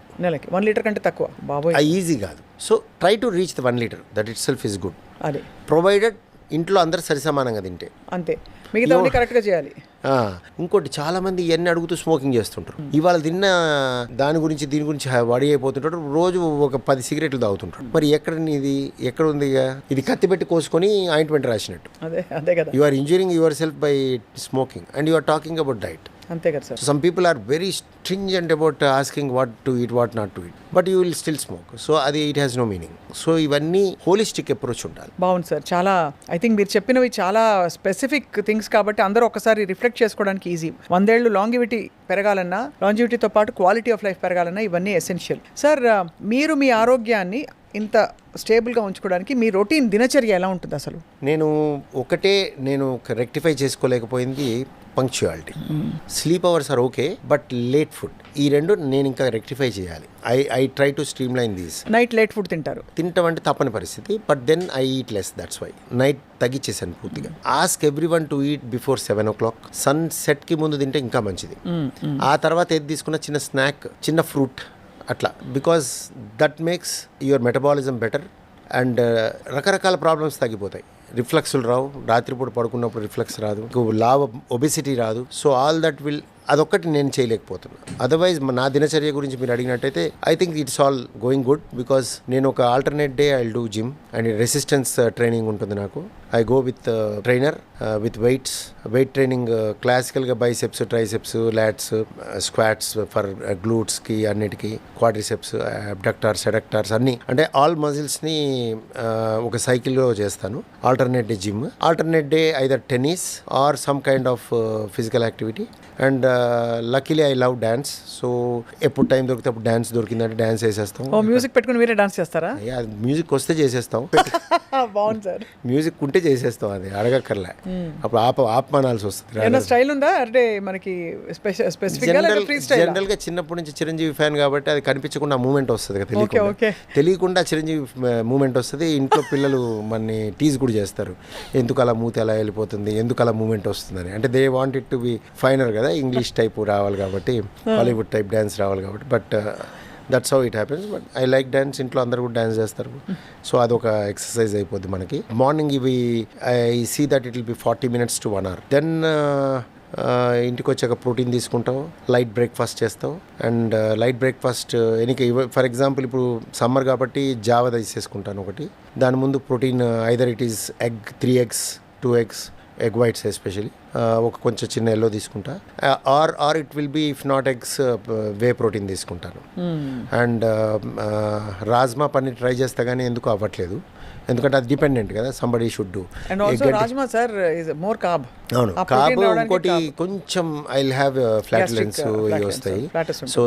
1 లీటర్ కంటే తక్కువ బాబోయ్, ఈజీ కాదు. So try to reach the 1 litre, that it self is good. అది ప్రొవైడెడ్ ఇంట్లో అందరు సరిసమానంగా తింటే అంతే. మిగతా కరెక్ట్గా చేయాలి. ఇంకోటి, చాలా మంది ఇవన్నీ అడుగుతూ స్మోకింగ్ చేస్తుంటారు. ఇవాళ తిన్న దీని గురించి వడి అయిపోతుంటారు. రోజు ఒక 10 సిగరెట్లు తాగుతుంటారు. మరి ఎక్కడ ఉంది? ఇది కత్తి పెట్టి కోసుకొని ఆయింట్మెంట్ రాసినట్టు. అదే కదా. You are injuring yourself by smoking and you are talking about diet. అంతే కదా sir. Some people are very stringent about asking what to eat, what not to eat, but you will still smoke. So అది it has no meaning. So ఇవన్నీ holistic approach ఉండాలి. బాగుంది sir. చాలా I think మీరు చెప్పినవి చాలా specific things కాబట్టి అందరూ ఒకసారి రిఫ్లెక్ట్ చేసుకోవడానికి ఈజీ. 100 ఏళ్ళు లాంగివిటీ పెరగాలన్నా, లాంజివిటీతో పాటు క్వాలిటీ ఆఫ్ లైఫ్ పెరగాలన్నా ఇవన్నీ ఎసెన్షియల్. సార్, మీరు మీ ఆరోగ్యాన్ని ఇంత స్టేబుల్గా ఉంచుకోవడానికి మీ రొటీన్ దినచర్య ఎలా ఉంటుంది అసలు? నేను రెక్టిఫై చేసుకోలేకపోయింది punctuality. Sleep hours are okay, but late food, ఈ రెండు నేను ఇంకా రెక్టిఫై చేయాలి. I try to streamline these. Night late food తింటాం అంటే తప్పని పరిస్థితి, but then I eat less, that's why night తగ్గించేసాను పూర్తిగా. Ask everyone to eat before 7 o'clock. Sunset కి ముందు తింటే ఇంకా మంచిది. ఆ తర్వాత ఏది తీసుకున్న చిన్న స్నాక్, చిన్న ఫ్రూట్ అట్లా, because that makes your metabolism better and రకరకాల ప్రాబ్లమ్స్ తగ్గిపోతాయి. రిఫ్లెక్స్లు రావు, రాత్రిపూట పడుకున్నప్పుడు రిఫ్లెక్స్ రాదు, ఒబెసిటీ రాదు. సో ఆల్ దట్ విల్, అదొక్కటి నేను చేయలేకపోతున్నాను. అదర్వైజ్ నా దినచర్య గురించి మీరు అడిగినట్టయితే I think it's all going good, because నేను ఒక alternate day I will do gym and resistance training ఉంటుంది నాకు. I go with trainer with weight training, క్లాసికల్గా biceps, triceps, lats, squats for గ్లూట్స్కి, అన్నిటికీ, క్వాడ్రిసెప్స్, అబ్డక్టార్స్, ఎడక్టార్స్ అన్నీ, అంటే ఆల్ మజిల్స్ని ఒక సైకిల్లో చేస్తాను. Alternate day gym, alternate day either tennis or some kind of physical activity. And luckily I love dance. So ఎప్పుడు time దొరికితే అప్పుడు డాన్స్ దొరికిందంటే డాన్స్ చేసేస్తాం. మ్యూజిక్ పెట్టుకుని మీరే డాన్స్ చేస్తారా? మ్యూజిక్ వస్తే చేసేస్తాం. బాగుంది సార్. మ్యూజిక్ ఉంటే చేసేస్తాం, అది అడగక్కర్లే. అప్పుడు ఆపమానాల్సి వస్తుంది. స్టైల్ ఉందా అంటే మనకి జనరల్ గా చిన్నప్పటి నుంచి చిరంజీవి ఫ్యాన్ కాబట్టి అది కనిపించకుండా మూమెంట్ వస్తుంది కదా, తెలియకుండా చిరంజీవి మూమెంట్ వస్తుంది. ఇంట్లో పిల్లలు మనని టీజ్ కూడా చేస్తారు, ఎందుకు అలా మూతి అలా వెళ్ళిపోతుంది, ఎందుకు అలా మూమెంట్ వస్తుందని. అంటే they want it to be finer కదా, ఇంగ్లీష్ ఇంగ్లీష్ టైప్ రావాలి కాబట్టి హాలీవుడ్ టైప్ డ్యాన్స్ రావాలి కాబట్టి but that's how it happens but I like dance ఇంట్లో అందరు కూడా డ్యాన్స్ చేస్తారు సో అదొక ఎక్సర్సైజ్ అయిపోద్ది మనకి మార్నింగ్ ఇవి I see that it will be 40 minutes to 1 hour then ఇంటికి వచ్చాక ప్రోటీన్ తీసుకుంటాం లైట్ బ్రేక్ఫాస్ట్ చేస్తాం అండ్ లైట్ బ్రేక్ఫాస్ట్ ఎనికి ఫర్ ఎగ్జాంపుల్ ఇప్పుడు సమ్మర్ కాబట్టి జావా తీసేసుకుంటాను ఒకటి దాని ముందు protein either it is egg 3 eggs 2 eggs egg whites especially ఒక కొంచెం చిన్న ఎల్లో తీసుకుంటా or it will be if not eggs whey protein తీసుకుంటాను అండ్ రాజ్మా పన్నీర్ ట్రై చేస్తా కానీ ఎందుకు అవ్వట్లేదు ఎందుకంటే అది డిపెండెంట్ కదా somebody should do and also rajma sir is more carb అవును కార్బ్ ఇంకోటి కొంచెం ఐ విల్ హ్యావ్ ఫ్లాట్యులెన్స్ ఇవి వస్తాయి సో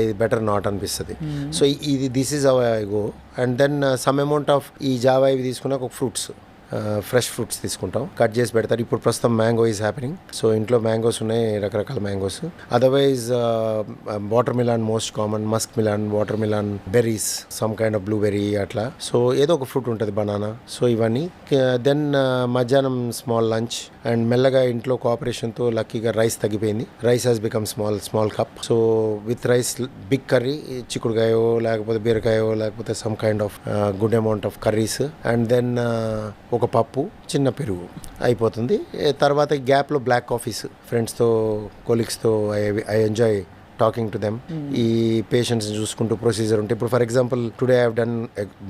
ఐ బెటర్ నాట్ అనిపిస్తుంది సో ఇది this is our I go and then some amount of ఈ జావా ఇవి తీసుకున్నాక ఒక ఫ్రూట్స్ ఫ్రెష్ ఫ్రూట్స్ తీసుకుంటాం కట్ చేసి పెడతారు ఇప్పుడు ప్రస్తుతం మ్యాంగో ఈజ్ హ్యాపెనింగ్ సో ఇంట్లో మ్యాంగోస్ ఉన్నాయి రకరకాల mangoes otherwise watermelon most common muskmelon watermelon berries some kind of blueberry అట్లా సో ఏదో ఒక ఫ్రూట్ ఉంటుంది బనానా సో ఇవన్నీ దెన్ మధ్యాహ్నం స్మాల్ లంచ్ అండ్ మెల్లగా ఇంట్లో కోఆపరేషన్తో లక్కీగా రైస్ తగ్గిపోయింది rice has become small cup so with rice big curry చిక్కుడుకాయో లేకపోతే బీరకాయో లేకపోతే some kind of good amount of curries and then ఒక పప్పు చిన్న పెరుగు అయిపోతుంది తర్వాత గ్యాప్లో బ్లాక్ కాఫీస్ ఫ్రెండ్స్తో కొలీగ్స్తో I enjoy talking to them ఈ పేషెంట్స్ చూసుకుంటూ ప్రొసీజర్ ఉంటే ఇప్పుడు for example today I have done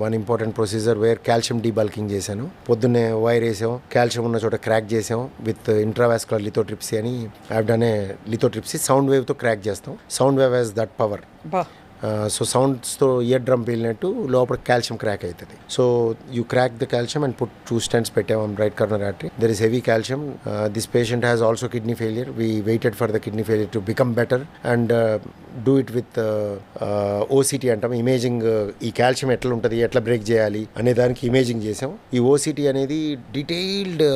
one important procedure where calcium debulking చేశాను పొద్దున్నే వైర్ వేసాం కాల్షియం ఉన్న చోట క్రాక్ చేసాం విత్ ఇంట్రావాస్కులర్ లిథోట్రిప్సీ అని I have done a lithotripsy sound వేవ్తో క్రాక్ చేస్తాం sound wave has that power so సౌండ్స్తో ఇయర్ డ్రమ్ పేలినట్టు లోపల కాల్షియం క్రాక్ అవుతుంది so you crack the calcium and put 2 stents పెట్టాం right corner artery there is heavy calcium this patient has also kidney failure we waited for the kidney failure to become better and do it with OCT అంటాం imaging ఈ calcium ఎట్లా ఉంటుంది ఎట్లా break చేయాలి అనే దానికి imaging చేసాం ఈ ఓసిటీ అనేది డీటెయిల్డ్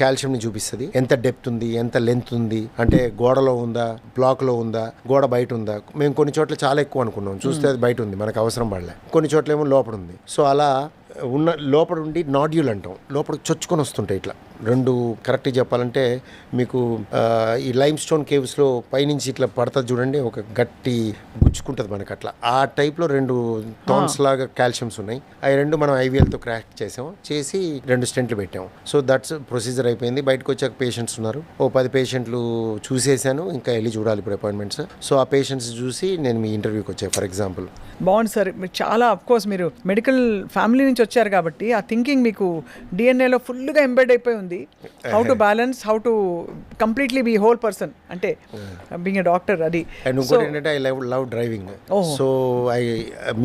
కాల్షియంని చూపిస్తుంది ఎంత డెప్త్ ఉంది ఎంత లెంత్ ఉంది అంటే గోడలో ఉందా బ్లాక్లో ఉందా గోడ బయట ఉందా మేము కొన్ని చోట్ల చాలా ఎక్కువ అనుకున్నాం చూస్తే అది బయట ఉంది మనకు అవసరం పడలే కొన్ని చోట్ల ఏమో లోపల ఉంది సో అలా ఉన్న లోపల ఉండి నాడ్యూల్ అంటాం లోపల చొచ్చుకొని వస్తుంటాయి ఇట్లా రెండు కరెక్ట్గా చెప్పాలంటే మీకు ఈ లైమ్ స్టోన్ కేవ్స్లో పైనుంచి ఇట్లా పడుతుంది చూడండి ఒక గట్టి గుచ్చుకుంటుంది మనకు అట్లా ఆ టైప్లో 2 థాన్స్ లాగా కాల్షియమ్స్ ఉన్నాయి అవి 2 మనం ఐవీఎల్తో క్రాక్ చేసి 2 స్టెంట్లు పెట్టాం సో దట్స్ ప్రొసీజర్ అయిపోయింది బయటకు వచ్చాక పేషెంట్స్ ఉన్నారు ఓ 10 పేషెంట్లు చూసేసాను ఇంకా వెళ్ళి చూడాలి ఇప్పుడు అపాయింట్మెంట్స్ సో ఆ పేషెంట్స్ చూసి నేను మీ ఇంటర్వ్యూకి వచ్చాను ఫర్ ఎగ్జాంపుల్ బాగుంది సార్ మీరు చాలా అఫ్కోర్స్ మీరు మెడికల్ ఫ్యామిలీ నుంచి వచ్చారు కాబట్టి ఆ థింకింగ్ మీకు డిఎన్ఏలో ఫుల్గా ఎంబెడ్ అయిపోయి ఉంది how to balance how to completely be whole person అంటే బీయింగ్ ఎ డాక్టర్ అది అండ్ ఇంకోటి ఏంటంటే I love driving so I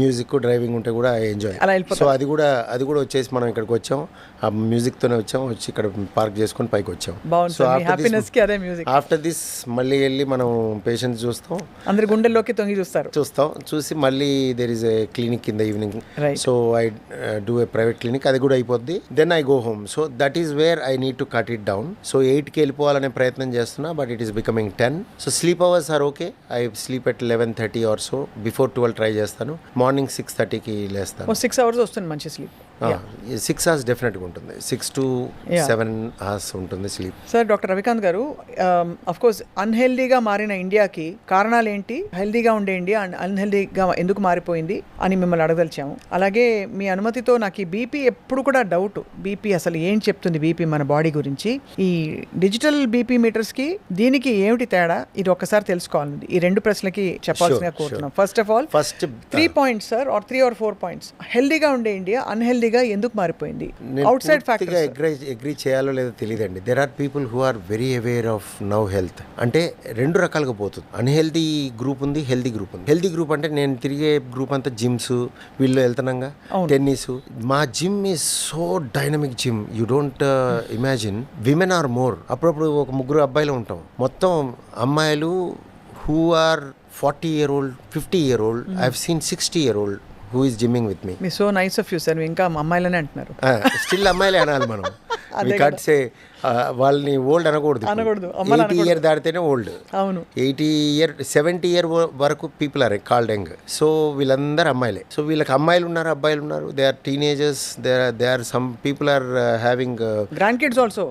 music driving ఉంటే కూడా ఐ ఎంజాయ్ అలా సో అది కూడా వచ్చేసి మనం ఇక్కడికి వచ్చాం ఆ మ్యూజిక్తోనే వచ్చి ఇక్కడ పార్క్ చేసుకొని పైకి వచ్చాం సో హ్యాపీనెస్కి అదే మ్యూజిక్ ఆఫ్టర్ దిస్ మళ్ళీ వెళ్ళి మనం పేషెంట్స్ చూస్తాం అందరి గుండెల్లోకి తొంగి చూసి మళ్ళీ there is a clinic in the evening so I do a private clinic అది కూడా అయిపోద్ది then I go home so that is where I need to cut it down so 8కి వెళ్ళిపోవాలనే ప్రయత్నం చేస్తున్నా but it is becoming 10 so sleep hours are okay I sleep at 11:30 or so before 12 try చేస్తాను morning 6:30కి లేస్తాను 6 hours వస్తుంది మంచి sleep 6 hours డెఫినెట్గా ఉంటుంది 6 to 7 hours ఉంటుంది స్లీప్ సార్ డాక్టర్ రవికాంత్ గారు అఫ్కోర్స్ అన్హెల్దీగా మారిన ఇండియాకి కారణాలు ఏంటి హెల్దీగా ఉండే ఇండియా అన్హెల్దీగా ఎందుకు మారిపోయింది అని మిమ్మల్ని అడగదలిచాము అలాగే మీ అనుమతితో నాకు ఈ బీపీ ఎప్పుడు కూడా డౌట్ బీపీ అసలు ఏం చెప్తుంది బీపీ మన బాడీ గురించి ఈ డిజిటల్ బీపీ మీటర్స్కి దీనికి ఏమిటి తేడా ఇది ఒక్కసారి తెలుసుకోవాలండి ఈ 2 ప్రశ్నలకి చెప్పాల్సిందిగా కోరుతున్నాం first of all 3 points sir or 3 or 4 points హెల్దీగా ఉండే ఇండియా అన్హెల్దీ ఎందుకు మారిపోయింది అవుట్ సైడ్ ఫ్యాక్టర్ అగ్రీ చేయాలో లేదో తెలియదండి there are people who are very aware of now health అంటే 2 రకాలుగా పోతుంది అన్హెల్దీ గ్రూప్ ఉంది హెల్దీ గ్రూప్ ఉంది హెల్దీ గ్రూప్ అంటే నేను తిరిగే గ్రూప్ అంతా జిమ్స్ వీళ్ళు వెళ్తున్నాగా టెన్నిస్ మా gym is so dynamic gym you don't imagine women are more అప్పుడప్పుడు ఒక 3 అబ్బాయిలు ఉంటాం మొత్తం అమ్మాయిలు who are 40-year-old 50-year-old I have seen 60-year-old who is gymming with me. So nice of you, sir. ఇంకా అమ్మాయిలనే అంటున్నారు స్టిల్ అమ్మాయిలే అనాలి మనం అదే కాట్ సే వాళ్ళని ఓల్డ్ అనకూడదు అనకూడదు, అమ్మని 80 ఇయర్ దాటితేనే ఓల్డ్. అవును 80 ఇయర్ 70 ఇయర్ వరకు people are called young. So వీళ్ళందరూ అమ్మాయిలే. సో వీళ్ళకి అమ్మాయిలు ఉన్నారు, అబ్బాయిలు ఉన్నారు. They are teenagers, they are some people are having grand kids also.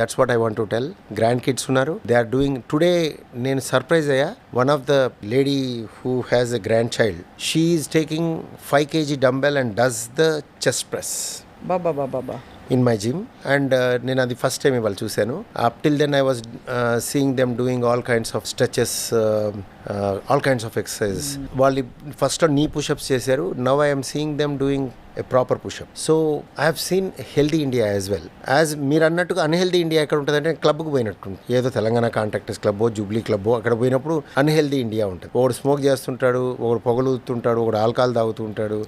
That's what I want to tell. Grand kids ఉన్నారు. They are doing today. నేను సర్ప్రైజ్ అయ్యా. One of the lady who has a grandchild, she is taking 5 kg dumbbell and does the chest press Baba in my gym. And నేను అది first time ఇవాళ చూశాను. Up till then I was seeing them doing all kinds of stretches, all kinds of exercise. వాళ్ళు first knee pushups చేశారు. Now I'm seeing them doing a proper pushup. So I have seen healthy India as well. As మీరు అన్నట్టుగా unhealthy India ఎక్కడ ఉంటుందంటే క్లబ్కి పోయినట్టు, ఏదో Telangana contractors క్లబ్బో జూబ్లీ క్లబ్బో అక్కడ పోయినప్పుడు అన్హెల్దీ ఇండియా ఉంటుంది. ఒకడు స్మోక్ చేస్తుంటాడు, ఒకడు పొగలుతుంటాడు, ఒకడు ఆల్కహాల్ తాగుతూ ఉంటాడు,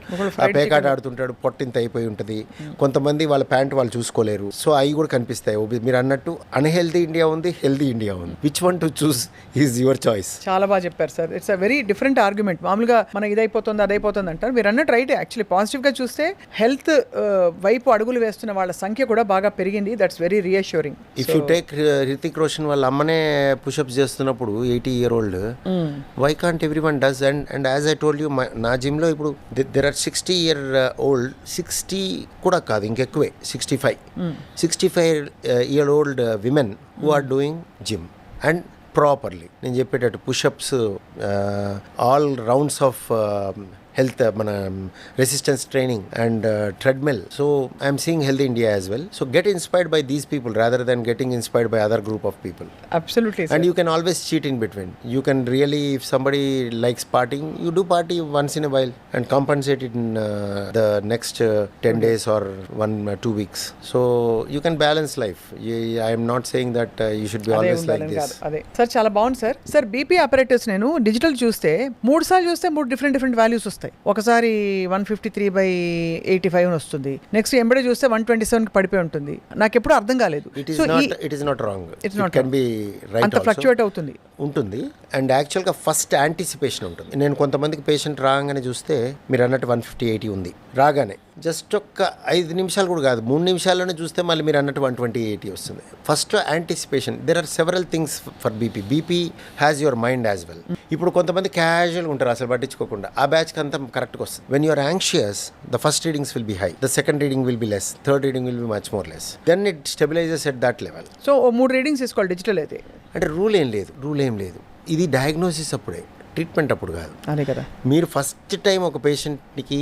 ఆ పేకాట ఆడుతుంటాడు, పొట్టింత అయిపోయి ఉంటుంది. కొంతమంది వాళ్ళ ప్యాంట్ వాళ్ళు చూసుకోలేరు. సో అవి కూడా కనిపిస్తాయి. మీరు అన్నట్టు అన్హెల్దీ ఇండియా ఉంది, హెల్దీ ఇండియా ఉంది. Which one to choose is your choice. చాలా బాగా చెప్పారు sir. It's a very different argument. మామూలుగా మన ఇదైపోతుంది అదైపోతుంది అంటారు. మీరు అన్నట్టు రైట్. యాక్చువల్లీ పాజిటివ్గా చూస్తే హెల్త్ వైపు అడుగులు వేస్తున్న వాళ్ళ సంఖ్య కూడా బాగా పెరిగింది. That's very reassuring. If you take Hrithik Roshan వాళ్ళ అమ్మనే పుషప్స్ చేస్తున్నప్పుడు 80 year old, why can't everyone does? And as I told you, నా జిమ్లో ఇప్పుడు దెర్ ఆర్ 60 year old, 60 కూడా కాదు ఇంకెక్కువే, 65 year old women who are doing gym and properly. నేను చెప్పేటట్టు pushups, all rounds of health, మన resistance training and treadmill. So I'm seeing healthy India as well. So get inspired by these people rather than getting inspired by other group of people. Absolutely. And you can always cheat in between. You can really, if somebody likes partying, you do party once in a while and compensate it in the next 10 days or 1-2 weeks. So you can balance life. I am not saying that you should be always like this. అదే sir, చాలా బాగుంది sir. Sir BP operators నేను digital చూస్తే 3 సార్లు చూస్తే 3 different values వస్తాయి. ఒకసారి 153/85 వస్తుంది. నెక్స్ట్ ఎంబడే చూస్తే 127 పడిపోయి ఉంటుంది. నాకు ఎప్పుడు అర్థం కాలేదు. It is not wrong. It can be right అంత also. ఫ్లక్చువేట్ అవుతుంది ఉంటుంది. అండ్ యాక్చువల్గా ఫస్ట్ యాంటిసిపేషన్ ఉంటుంది. నేను కొంతమందికి పేషెంట్ రాగానే చూస్తే మీరు అన్నట్టు 150/80 ఉంది రాగానే, జస్ట్ ఒక్క 5 నిమిషాలు కూడా కాదు, 3 నిమిషాల్లోనే చూస్తే మళ్ళీ మీరు అన్నట్టు 120/80 వస్తుంది. First anticipation. There are several things for BP has your mind as well. ఇప్పుడు కొంతమంది క్యాజువల్గా ఉంటారు, అసలు పట్టించుకోకుండా. ఆ బ్యాచ్కి అంతా కరెక్ట్గా వస్తుంది. When you're anxious, the first readings will be high, the second reading will be less, third reading will be much more less. Then it stabilises at that level. So 3 readings తీసుకోవాలి డిజిటల్ అయితే. అంటే rule ఏం లేదు. ఇది diagnosis అప్పుడే, treatment అప్పుడు కాదు. అదే కదా. మీరు ఫస్ట్ టైం ఒక పేషెంట్కి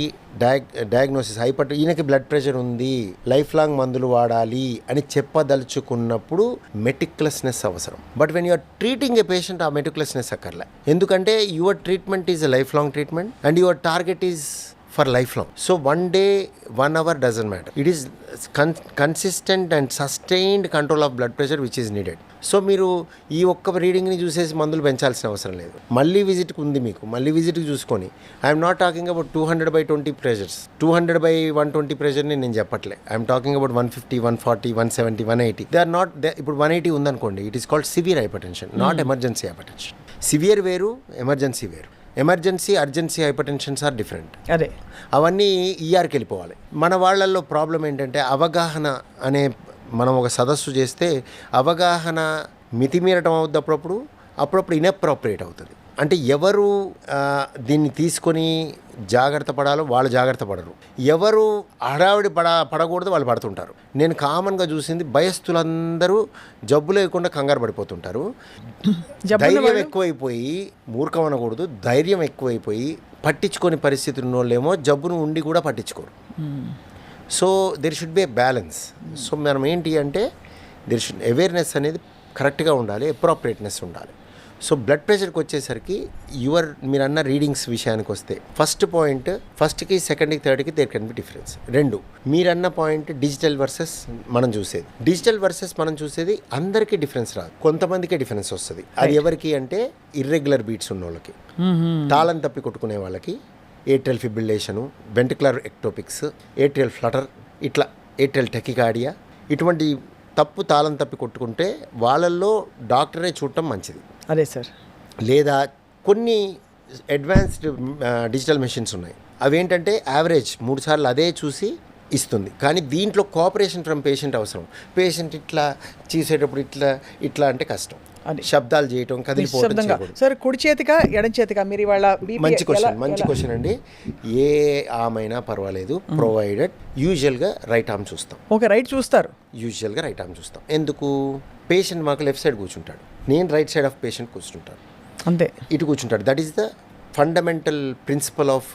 డయాగ్నోసిస్ ఈయనకి బ్లడ్ ప్రెషర్ ఉంది, లైఫ్ లాంగ్ మందులు వాడాలి అని చెప్పదలుచుకున్నప్పుడు మెటిక్యులస్నెస్ అవసరం. But when you're treating a patient, ఆ మెటిక్యులస్నెస్ అక్కర్లే. ఎందుకంటే your treatment is a lifelong treatment and your target is for lifelong. So 1 day, 1 hour doesn't matter. It is consistent and sustained control of blood pressure which is needed. So మీరు ఈ ఒక్క రీడింగ్ని చూసేసి మందులు పెంచాల్సిన అవసరం లేదు. మళ్ళీ విజిట్కి ఉంది మీకు, మళ్ళీ విజిట్కి చూసుకొని. I'm not talking about 200/20 pressures, 200/120 ప్రెషర్ని నేను చెప్పట్లే. I'm talking about 150, 140, 170, 180. They are not. ఇప్పుడు 180 ఉందనుకోండి, it is called severe hypertension, not emergency hypertension. Severe వేరు, ఎమర్జెన్సీ వేరు. Emergency, urgency hypertensions are different. అదే అవన్నీ ఈఆర్కి వెళ్ళిపోవాలి. మన వాళ్ళల్లో ప్రాబ్లం ఏంటంటే అవగాహన అనే, మనం ఒక సదస్సు చేస్తే అవగాహన మితిమీరటం అవుద్ది అప్పుడప్పుడు ఇన్అప్రోప్రియేట్ అవుతుంది. అంటే ఎవరు దీన్ని తీసుకొని జాగ్రత్త పడాలో వాళ్ళు జాగ్రత్త పడరు, ఎవరు హడావిడి పడకూడదు వాళ్ళు పడుతుంటారు. నేను కామన్గా చూసింది భయస్థులందరూ జబ్బు లేకుండా కంగారు పడిపోతుంటారు. ధైర్యం ఎక్కువైపోయి, మూర్ఖం అనకూడదు, ధైర్యం ఎక్కువైపోయి పట్టించుకొని పరిస్థితులు ఉన్నోళ్ళేమో జబ్బును ఉండి కూడా పట్టించుకోరు. So there should be A balance. So మనం ఏంటి అంటే దెర్ షుడ్ అవేర్నెస్ అనేది కరెక్ట్గా ఉండాలి, అప్రోప్రియేట్నెస్ ఉండాలి. సో బ్లడ్ ప్రెషర్కి వచ్చేసరికి మీరు అన్న రీడింగ్స్ విషయానికి వస్తే, ఫస్ట్ పాయింట్, ఫస్ట్కి సెకండ్కి థర్డ్కి దేర్ కెన్ బి డిఫరెన్స్. 2 మీరన్న పాయింట్ డిజిటల్ వర్సెస్ మనం చూసేది అందరికీ డిఫరెన్స్ రాదు, కొంతమందికే డిఫరెన్స్ వస్తుంది. అది ఎవరికి అంటే ఇర్రెగ్యులర్ బీట్స్ ఉన్న వాళ్ళకి, తాళం తప్పి కొట్టుకునే వాళ్ళకి, atrial ఫిబ్రిలేషను, ventricular ectopics, atrial Flutter, ఇట్లా ఏట్రియల్ టెకికార్డియా, ఇటువంటి తాళం తప్పి కొట్టుకుంటే వాళ్ళల్లో డాక్టరే చూడటం మంచిది. అదే సార్. లేదా కొన్ని అడ్వాన్స్డ్ డిజిటల్ మెషిన్స్ ఉన్నాయి, అవేంటంటే యావరేజ్ 3 సార్లు అదే చూసి ఇస్తుంది. కానీ దీంట్లో కోఆపరేషన్ ఫ్రమ్ పేషెంట్ అవసరం. పేషెంట్ ఇట్లా చూసేటప్పుడు ఇట్లా అంటే కష్టం. శబ్దాలు చేయటం, కదిలిపోవడం చేయకూడదు. సార్ కుడి చేతికా ఎడం చేతికా మీరు ఇవాళ మంచి క్వశ్చన్ అండి. ఏ ఆమైనా పర్వాలేదు, ప్రొవైడెడ్ యూజువల్గా రైట్ ఆర్మ్ చూస్తాం. ఓకే, రైట్ చూస్తారు. యూజువల్గా రైట్ ఆర్మ్ చూస్తాం. ఎందుకు? పేషెంట్ మాకు లెఫ్ట్ సైడ్ కూర్చుంటాడు, నేను రైట్ సైడ్ ఆఫ్ పేషెంట్ కూర్చుంటాను, అంతే ఇటు కూర్చుంటాడు. That is the fundamental principle of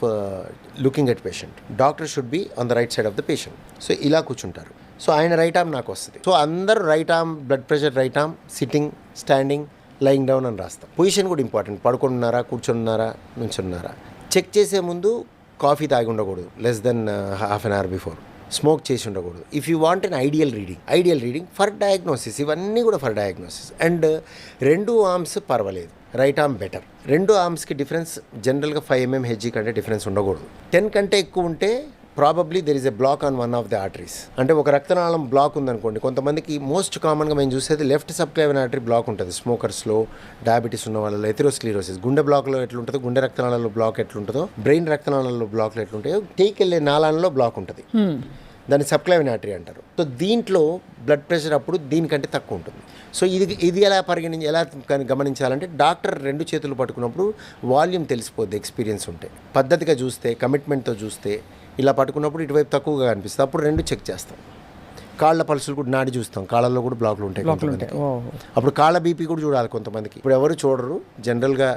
looking at patient. Doctor should be on the right side of the patient. So ఇలా కూర్చుంటారు. సో ఆయన రైట్ ఆర్మ్ నాకు వస్తుంది. సో అందరూ right arm, blood pressure right arm, sitting, standing, lying down అని రాస్తాం. Position కూడా important. పడుకున్నారా, కూర్చున్నారా, నుంచున్నారా. చెక్ చేసే ముందు కాఫీ తాగి ఉండకూడదు less than half an hour before. Smoke చేసి ఉండకూడదు. If you want an ideal reading for diagnosis, ఇవన్నీ కూడా ఫర్ డయాగ్నోసిస్. అండ్ 2 ఆర్మ్స్ పర్వాలేదు, రైట్ ఆర్మ్ బెటర్. 2 ఆర్మ్స్కి డిఫరెన్స్ జనరల్గా 5 mm Hg కంటే డిఫరెన్స్ ఉండకూడదు. 10 కంటే ఎక్కువ ఉంటే probably there is a block on one of the arteries. అంటే ఒక రక్తనాళం బ్లాక్ ఉందనుకోండి, కొంతమందికి మోస్ట్ కామన్గా మేము చూసేది లెఫ్ట్ సబ్క్లేవియన్ ఆర్టరీ బ్లాక్ ఉంటుంది. స్మోకర్స్లో, డయాబెటీస్ ఉన్న వాళ్ళలో, ఎథెరోస్క్లెరోసిస్, గుండె బ్లాక్లో ఎట్లుంటుందో, గుండె రక్తనాళాల్లో బ్లాక్ ఎట్లుంటుందో, బ్రెయిన్ రక్తనాళాల్లో బ్లాక్లు ఎట్లుంటాయో, టేక్ వెళ్ళే నాళాలలో బ్లాక్ ఉంటుంది. దాన్ని సబ్క్లేవియన్ ఆర్టరీ అంటారు. సో దీంట్లో బ్లడ్ ప్రెషర్ అప్పుడు దీనికంటే తక్కువ ఉంటుంది. సో ఇది ఎలా గమనించాలంటే డాక్టర్ 2 చేతులు పట్టుకున్నప్పుడు వాల్యూమ్ తెలిసిపోద్ది. ఎక్స్పీరియన్స్ ఉంటే, పద్ధతిగా చూస్తే, కమిట్మెంట్తో చూస్తే, ఇలా పట్టుకున్నప్పుడు ఇటువైపు తక్కువగా కనిపిస్తుంది. అప్పుడు 2 చెక్ చేస్తాం. కాళ్ళ పల్సులు కూడా నాడి చూస్తాం, కాళ్ళల్లో కూడా బ్లాక్లు ఉంటాయి. అప్పుడు కాళ్ళ బీపీ కూడా చూడాలి కొంతమందికి. ఇప్పుడు ఎవరు చూడరు, జనరల్గా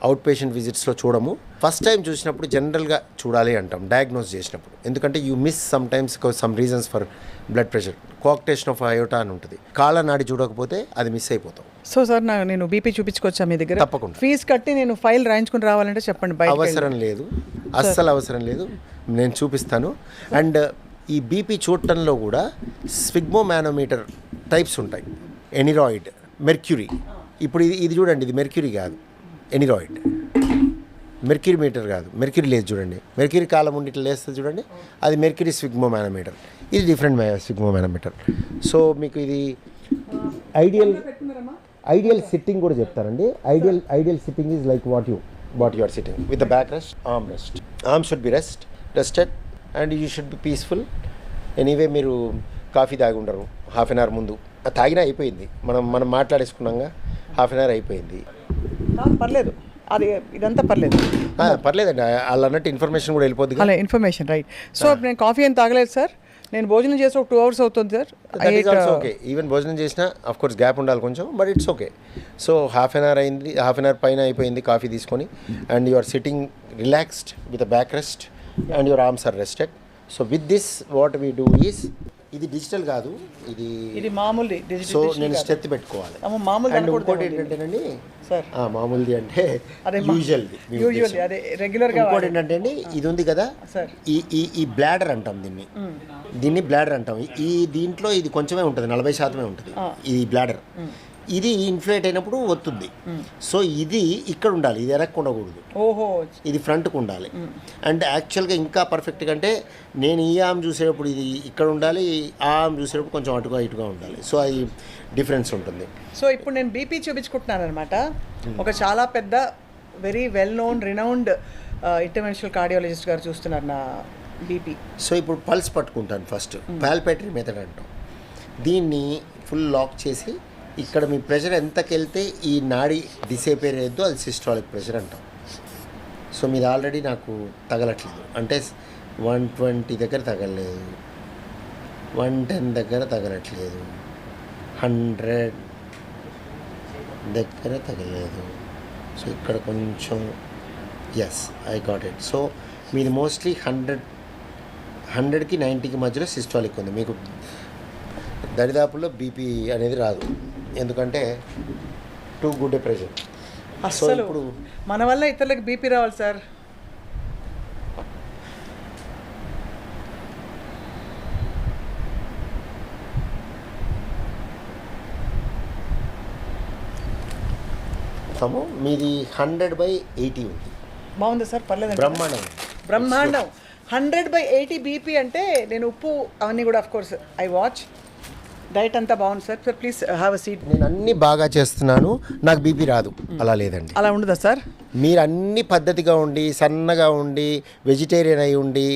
అవుట్ పేషెంట్ విజిట్స్లో చూడము. ఫస్ట్ టైం చూసినప్పుడు జనరల్గా చూడాలి అంటాం డయాగ్నోస్ చేసినప్పుడు. ఎందుకంటే you miss sometimes some reasons for blood pressure. Coarctation of aorta అని ఉంటుంది. కాళ్ళ నాడి చూడకపోతే అది మిస్ అయిపోతాం. సో సార్ నేను బీపీ చూపించుకోవచ్చా మీ దగ్గర? తప్పకుండా. ఫీజు కట్టి నేను ఫైల్ రాయించుకుని రావాలంటే చెప్పండి. అవసరం లేదు, అస్సలు అవసరం లేదు, నేను చూపిస్తాను. అండ్ ఈ బీపీ చూడటంలో కూడా స్ఫిగ్మోమానోమీటర్ టైప్స్ ఉంటాయి. ఎనిరాయిడ్, మెర్క్యూరీ. ఇప్పుడు ఇది చూడండి, ఇది మెర్క్యూరీ కాదు, ఎనిరాయిడ్. మెర్క్యూరీ మీటర్ కాదు, మెర్క్యూరీ లేదు చూడండి. మెర్క్యూరీ కాలం ఉండి ఇట్లా లేస్తుంది చూడండి, అది మెర్క్యూరీ స్ఫిగ్మోమానోమీటర్. ఇది డిఫరెంట్ స్ఫిగ్మోమానోమీటర్. సో మీకు ఇది ఐడియల్ సిట్టింగ్ కూడా చెప్తారండి. Ideal sitting is like what you are sitting with the back rest, arm rest. Arm should be rested and you should be peaceful. Anyway మీరు కాఫీ తాగి ఉండరు హాఫ్ అన్ అవర్ ముందు. తాగినా అయిపోయింది, మనం మాట్లాడేసుకున్నాగా, హాఫ్ అన్ అవర్ అయిపోయింది. పర్లేదు, అది ఇదంతా పర్లేదండి. వాళ్ళు అన్నట్టు ఇన్ఫర్మేషన్ కూడా వెళ్ళిపోద్ది. అలా ఇన్ఫర్మేషన్ రైట్. సో నేను కాఫీ ఏం తాగలేదు సార్. నేను భోజనం చేసి ఒక 2 hours అవుతుంది సార్. ఓకే, ఈవెన్ భోజనం చేసినా ఆఫ్ కోర్స్ గ్యాప్ ఉండాలి కొంచెం, but it's okay. So half an hour అయింది, హాఫ్ అన్ అవర్ పైన అయిపోయింది కాఫీ తీసుకొని. And you are sitting relaxed with a back rest and your arms are rested. So with this what we do is, ఇది digital కాదు, ఇది మామూలు. So నేను స్టెత్ పెట్టుకోవాలి. అండ్ ఇంకోటి ఏంటంటేనండి సార్, మామూలుది అంటే యూజువల్ది, రెగ్యులర్గా. ఇంకోటి ఏంటంటే అండి, ఇది ఉంది కదా సార్, ఈ బ్లాడర్ అంటాం దీన్ని బ్లాడర్ అంటాం. దీంట్లో ఇది కొంచెమే ఉంటుంది, 40% ఉంటుంది ఈ బ్లాడర్. ఇది ఇన్ఫ్లేట్ అయినప్పుడు వస్తుంది. సో ఇది ఇక్కడ ఉండాలి, ఇది వెనక్కి ఉండకూడదు. ఓహో, ఇది ఫ్రంట్కి ఉండాలి. అండ్ యాక్చువల్గా ఇంకా పర్ఫెక్ట్గా అంటే నేను ఈ ఆర్మ్ చూసేటప్పుడు ఇది ఇక్కడ ఉండాలి, ఆ ఆర్మ్ చూసేటప్పుడు కొంచెం అటుగా ఇటుగా ఉండాలి. సో అది డిఫరెన్స్ ఉంటుంది. సో ఇప్పుడు నేను బీపీ చూపించుకుంటున్నాను అనమాట. ఒక చాలా పెద్ద very well known renowned interventional cardiologist గారు చూస్తున్నారు నా బీపీ. సో ఇప్పుడు పల్స్ పట్టుకుంటాను ఫస్ట్, పాల్పేటరీ మెథడ్ అంటాం. దీన్ని ఫుల్ లాక్ చేసి ఇక్కడ మీ ప్రెషర్ ఎంతకెళ్తే ఈ నాడి డిసేపేర్ అయ్యద్దో అది సిస్టాలిక్ ప్రెషర్ అంటాం. సో మీది ఆల్రెడీ నాకు తగలట్లేదు, అంటే 120 దగ్గర తగలలేదు, 110 దగ్గర తగలట్లేదు, 100 దగ్గర తగలలేదు. సో ఇక్కడ కొంచెం yes, I got it. So మీది మోస్ట్లీ 100కి 90కి మధ్యలో సిస్టాలిక్ ఉంది. మీకు దరిదాపుల్లో బీపీ అనేది రాదు, ఎందుకంటే టూ గుడ్ ప్రెషర్. అసలు ఇప్పుడు మన వల్ల ఇతరులకు బీపీ రావాలి సార్. మీది 100/80 ఉంది. బాగుంది సార్, పర్లేదు, బ్రహ్మాండం. 100/80 బీపీ అంటే నేను ఉప్పు అవన్నీ కూడా of course I watch. Diet అంతా బాగుంది sir. Sir please have a seat. నేను అన్ని బాగా చేస్తున్నాను, నాకు బీపీ రాదు, అలా లేదండి. అలా ఉండదా సార్? మీరు అన్ని పద్ధతిగా ఉండి, సన్నగా ఉండి, వెజిటేరియన్ అయి ఉండి,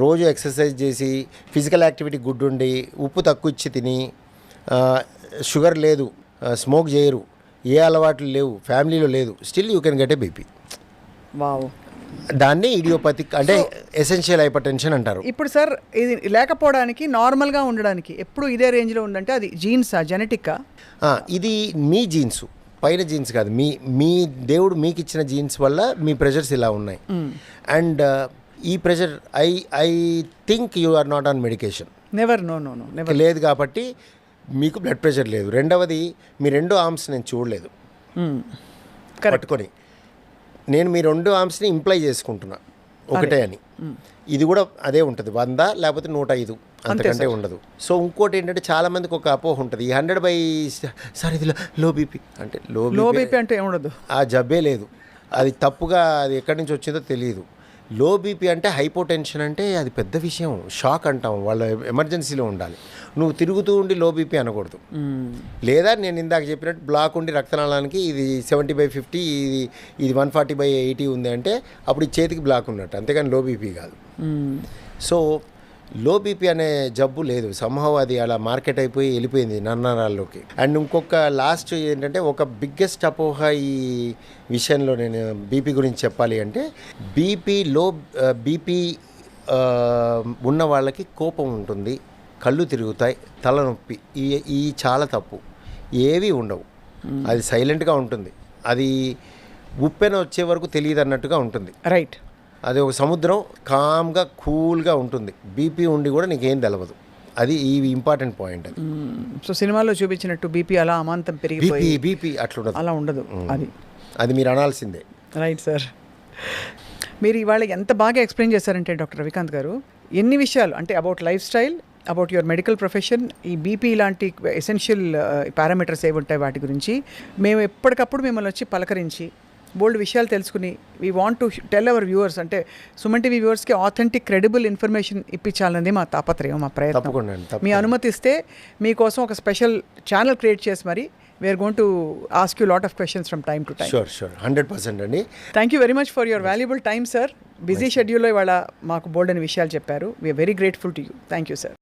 రోజు ఎక్సర్సైజ్ చేసి, ఫిజికల్ యాక్టివిటీ గుడ్ ఉండి, ఉప్పు తక్కువ ఇచ్చి తిని, షుగర్ లేదు, స్మోక్ చేయరు, ఏ అలవాట్లు లేవు, ఫ్యామిలీలో లేదు, still you can get a BP. Wow. దాన్ని ఇడియోపతిక్ అంటే ఎసెన్షియల్ హైపర్ టెన్షన్ అంటారు. ఇప్పుడు సార్ ఇది లేకపోవడానికి, నార్మల్గా ఉండడానికి ఎప్పుడు ఇదే రేంజ్లో ఉందంటే అది జీన్సా, జెనెటిక్కా? ఇది మీ జీన్స్, పైన జీన్స్ కాదు, మీ దేవుడు మీకు ఇచ్చిన జీన్స్ వల్ల మీ ప్రెషర్స్ ఇలా ఉన్నాయి. అండ్ ఈ pressure I think you are not on medication. Never. No never. లేదు కాబట్టి మీకు బ్లడ్ ప్రెషర్ లేదు. రెండవది, మీ రెండు ఆర్మ్స్ నేను చూడలేదు పట్టుకొని. నేను మీ రెండు ఆర్మ్స్ని ఇంప్లై చేసుకుంటున్నా ఒకటే అని. ఇది కూడా అదే ఉంటుంది, 100 లేకపోతే 105, అంతకంటే ఉండదు. సో ఇంకోటి ఏంటంటే చాలా మందికి ఒక అపోహ ఉంటుంది, ఈ 100/, సార్ ఇది లో బీపీ అంటే లో బీపీ అంటే ఏముండదు, ఆ జబ్బే లేదు. అది తప్పుగా, అది ఎక్కడి నుంచి వచ్చిందో తెలియదు. లో బీపీ అంటే హైపోటెన్షన్ అంటే అది పెద్ద విషయం, షాక్ అంటాం, వాళ్ళ ఎమర్జెన్సీలో ఉండాలి. నువ్వు తిరుగుతూ ఉండి లో బీపీ అనకూడదు. లేదా నేను ఇందాక చెప్పినట్టు బ్లాక్ ఉండి రక్తనాళానికి ఇది 70/50, ఇది 140/80 ఉంది అంటే అప్పుడు ఈ చేతికి బ్లాక్ ఉన్నట్టు, అంతేగాని లో బీపీ కాదు. సో లో బీపీ అనే జబ్బు లేదు, సంహవ్ అది అలా మార్కెట్ అయిపోయి వెళ్ళిపోయింది నరాల్లోకి. అండ్ ఇంకొక లాస్ట్ ఏంటంటే, ఒక బిగ్గెస్ట్ అపోహ ఈ విషయంలో నేను బీపీ గురించి చెప్పాలి అంటే, బీపీ ఉన్న వాళ్ళకి కోపం ఉంటుంది, కళ్ళు తిరుగుతాయి, తలనొప్పి, ఈ చాలా తప్పు. ఏవి ఉండవు, అది సైలెంట్గా ఉంటుంది, అది ఉప్పెన వచ్చే వరకు తెలియదు అన్నట్టుగా ఉంటుంది. రైట్. అది ఒక సముద్రం, కామ్గా కూల్గా ఉంటుంది. బీపీ ఉండి కూడా నీకేం తెలవదు, అది ఈ ఇంపార్టెంట్ పాయింట్. అది సో సినిమాలో చూపించినట్టు బీపీ అలా అమాంతం పెరిగిపోయి బీపీ అట్లా అలా ఉండదు. అది మీరు అనాల్సిందే. Right sir. మీరు ఇవాళ ఎంత బాగా ఎక్స్ప్లెయిన్ చేశారంటే డాక్టర్ రవికాంత్ గారు, ఎన్ని విషయాలు అంటే about life style, about your medical profession, ఈ బీపీ లాంటి ఎసెన్షియల్ పారామీటర్స్ ఏవి ఉంటాయి వాటి గురించి మేము ఎప్పటికప్పుడు మిమ్మల్ని వచ్చి పలకరించి బోల్డ్ విషయాలు తెలుసుకుని, we want to tell our viewers, అంటే సుమన్ టీవీ వ్యూవర్స్కి ఆథెంటిక్ క్రెడిబుల్ ఇన్ఫర్మేషన్ ఇప్పించాలనేది మా తాపత్రయం, మా ప్రయత్నం. మీ అనుమతి ఇస్తే మీకోసం ఒక స్పెషల్ ఛానల్ క్రియేట్ చేసి మరి we're going to ask you lot of questions from time to time. Sure 100% అండి. Thank you very much for your valuable time sir. Busy షెడ్యూల్లో ఇవాళ మాకు బోల్డ్ అని విషయాలు చెప్పారు. We're very grateful to you. Thank you sir.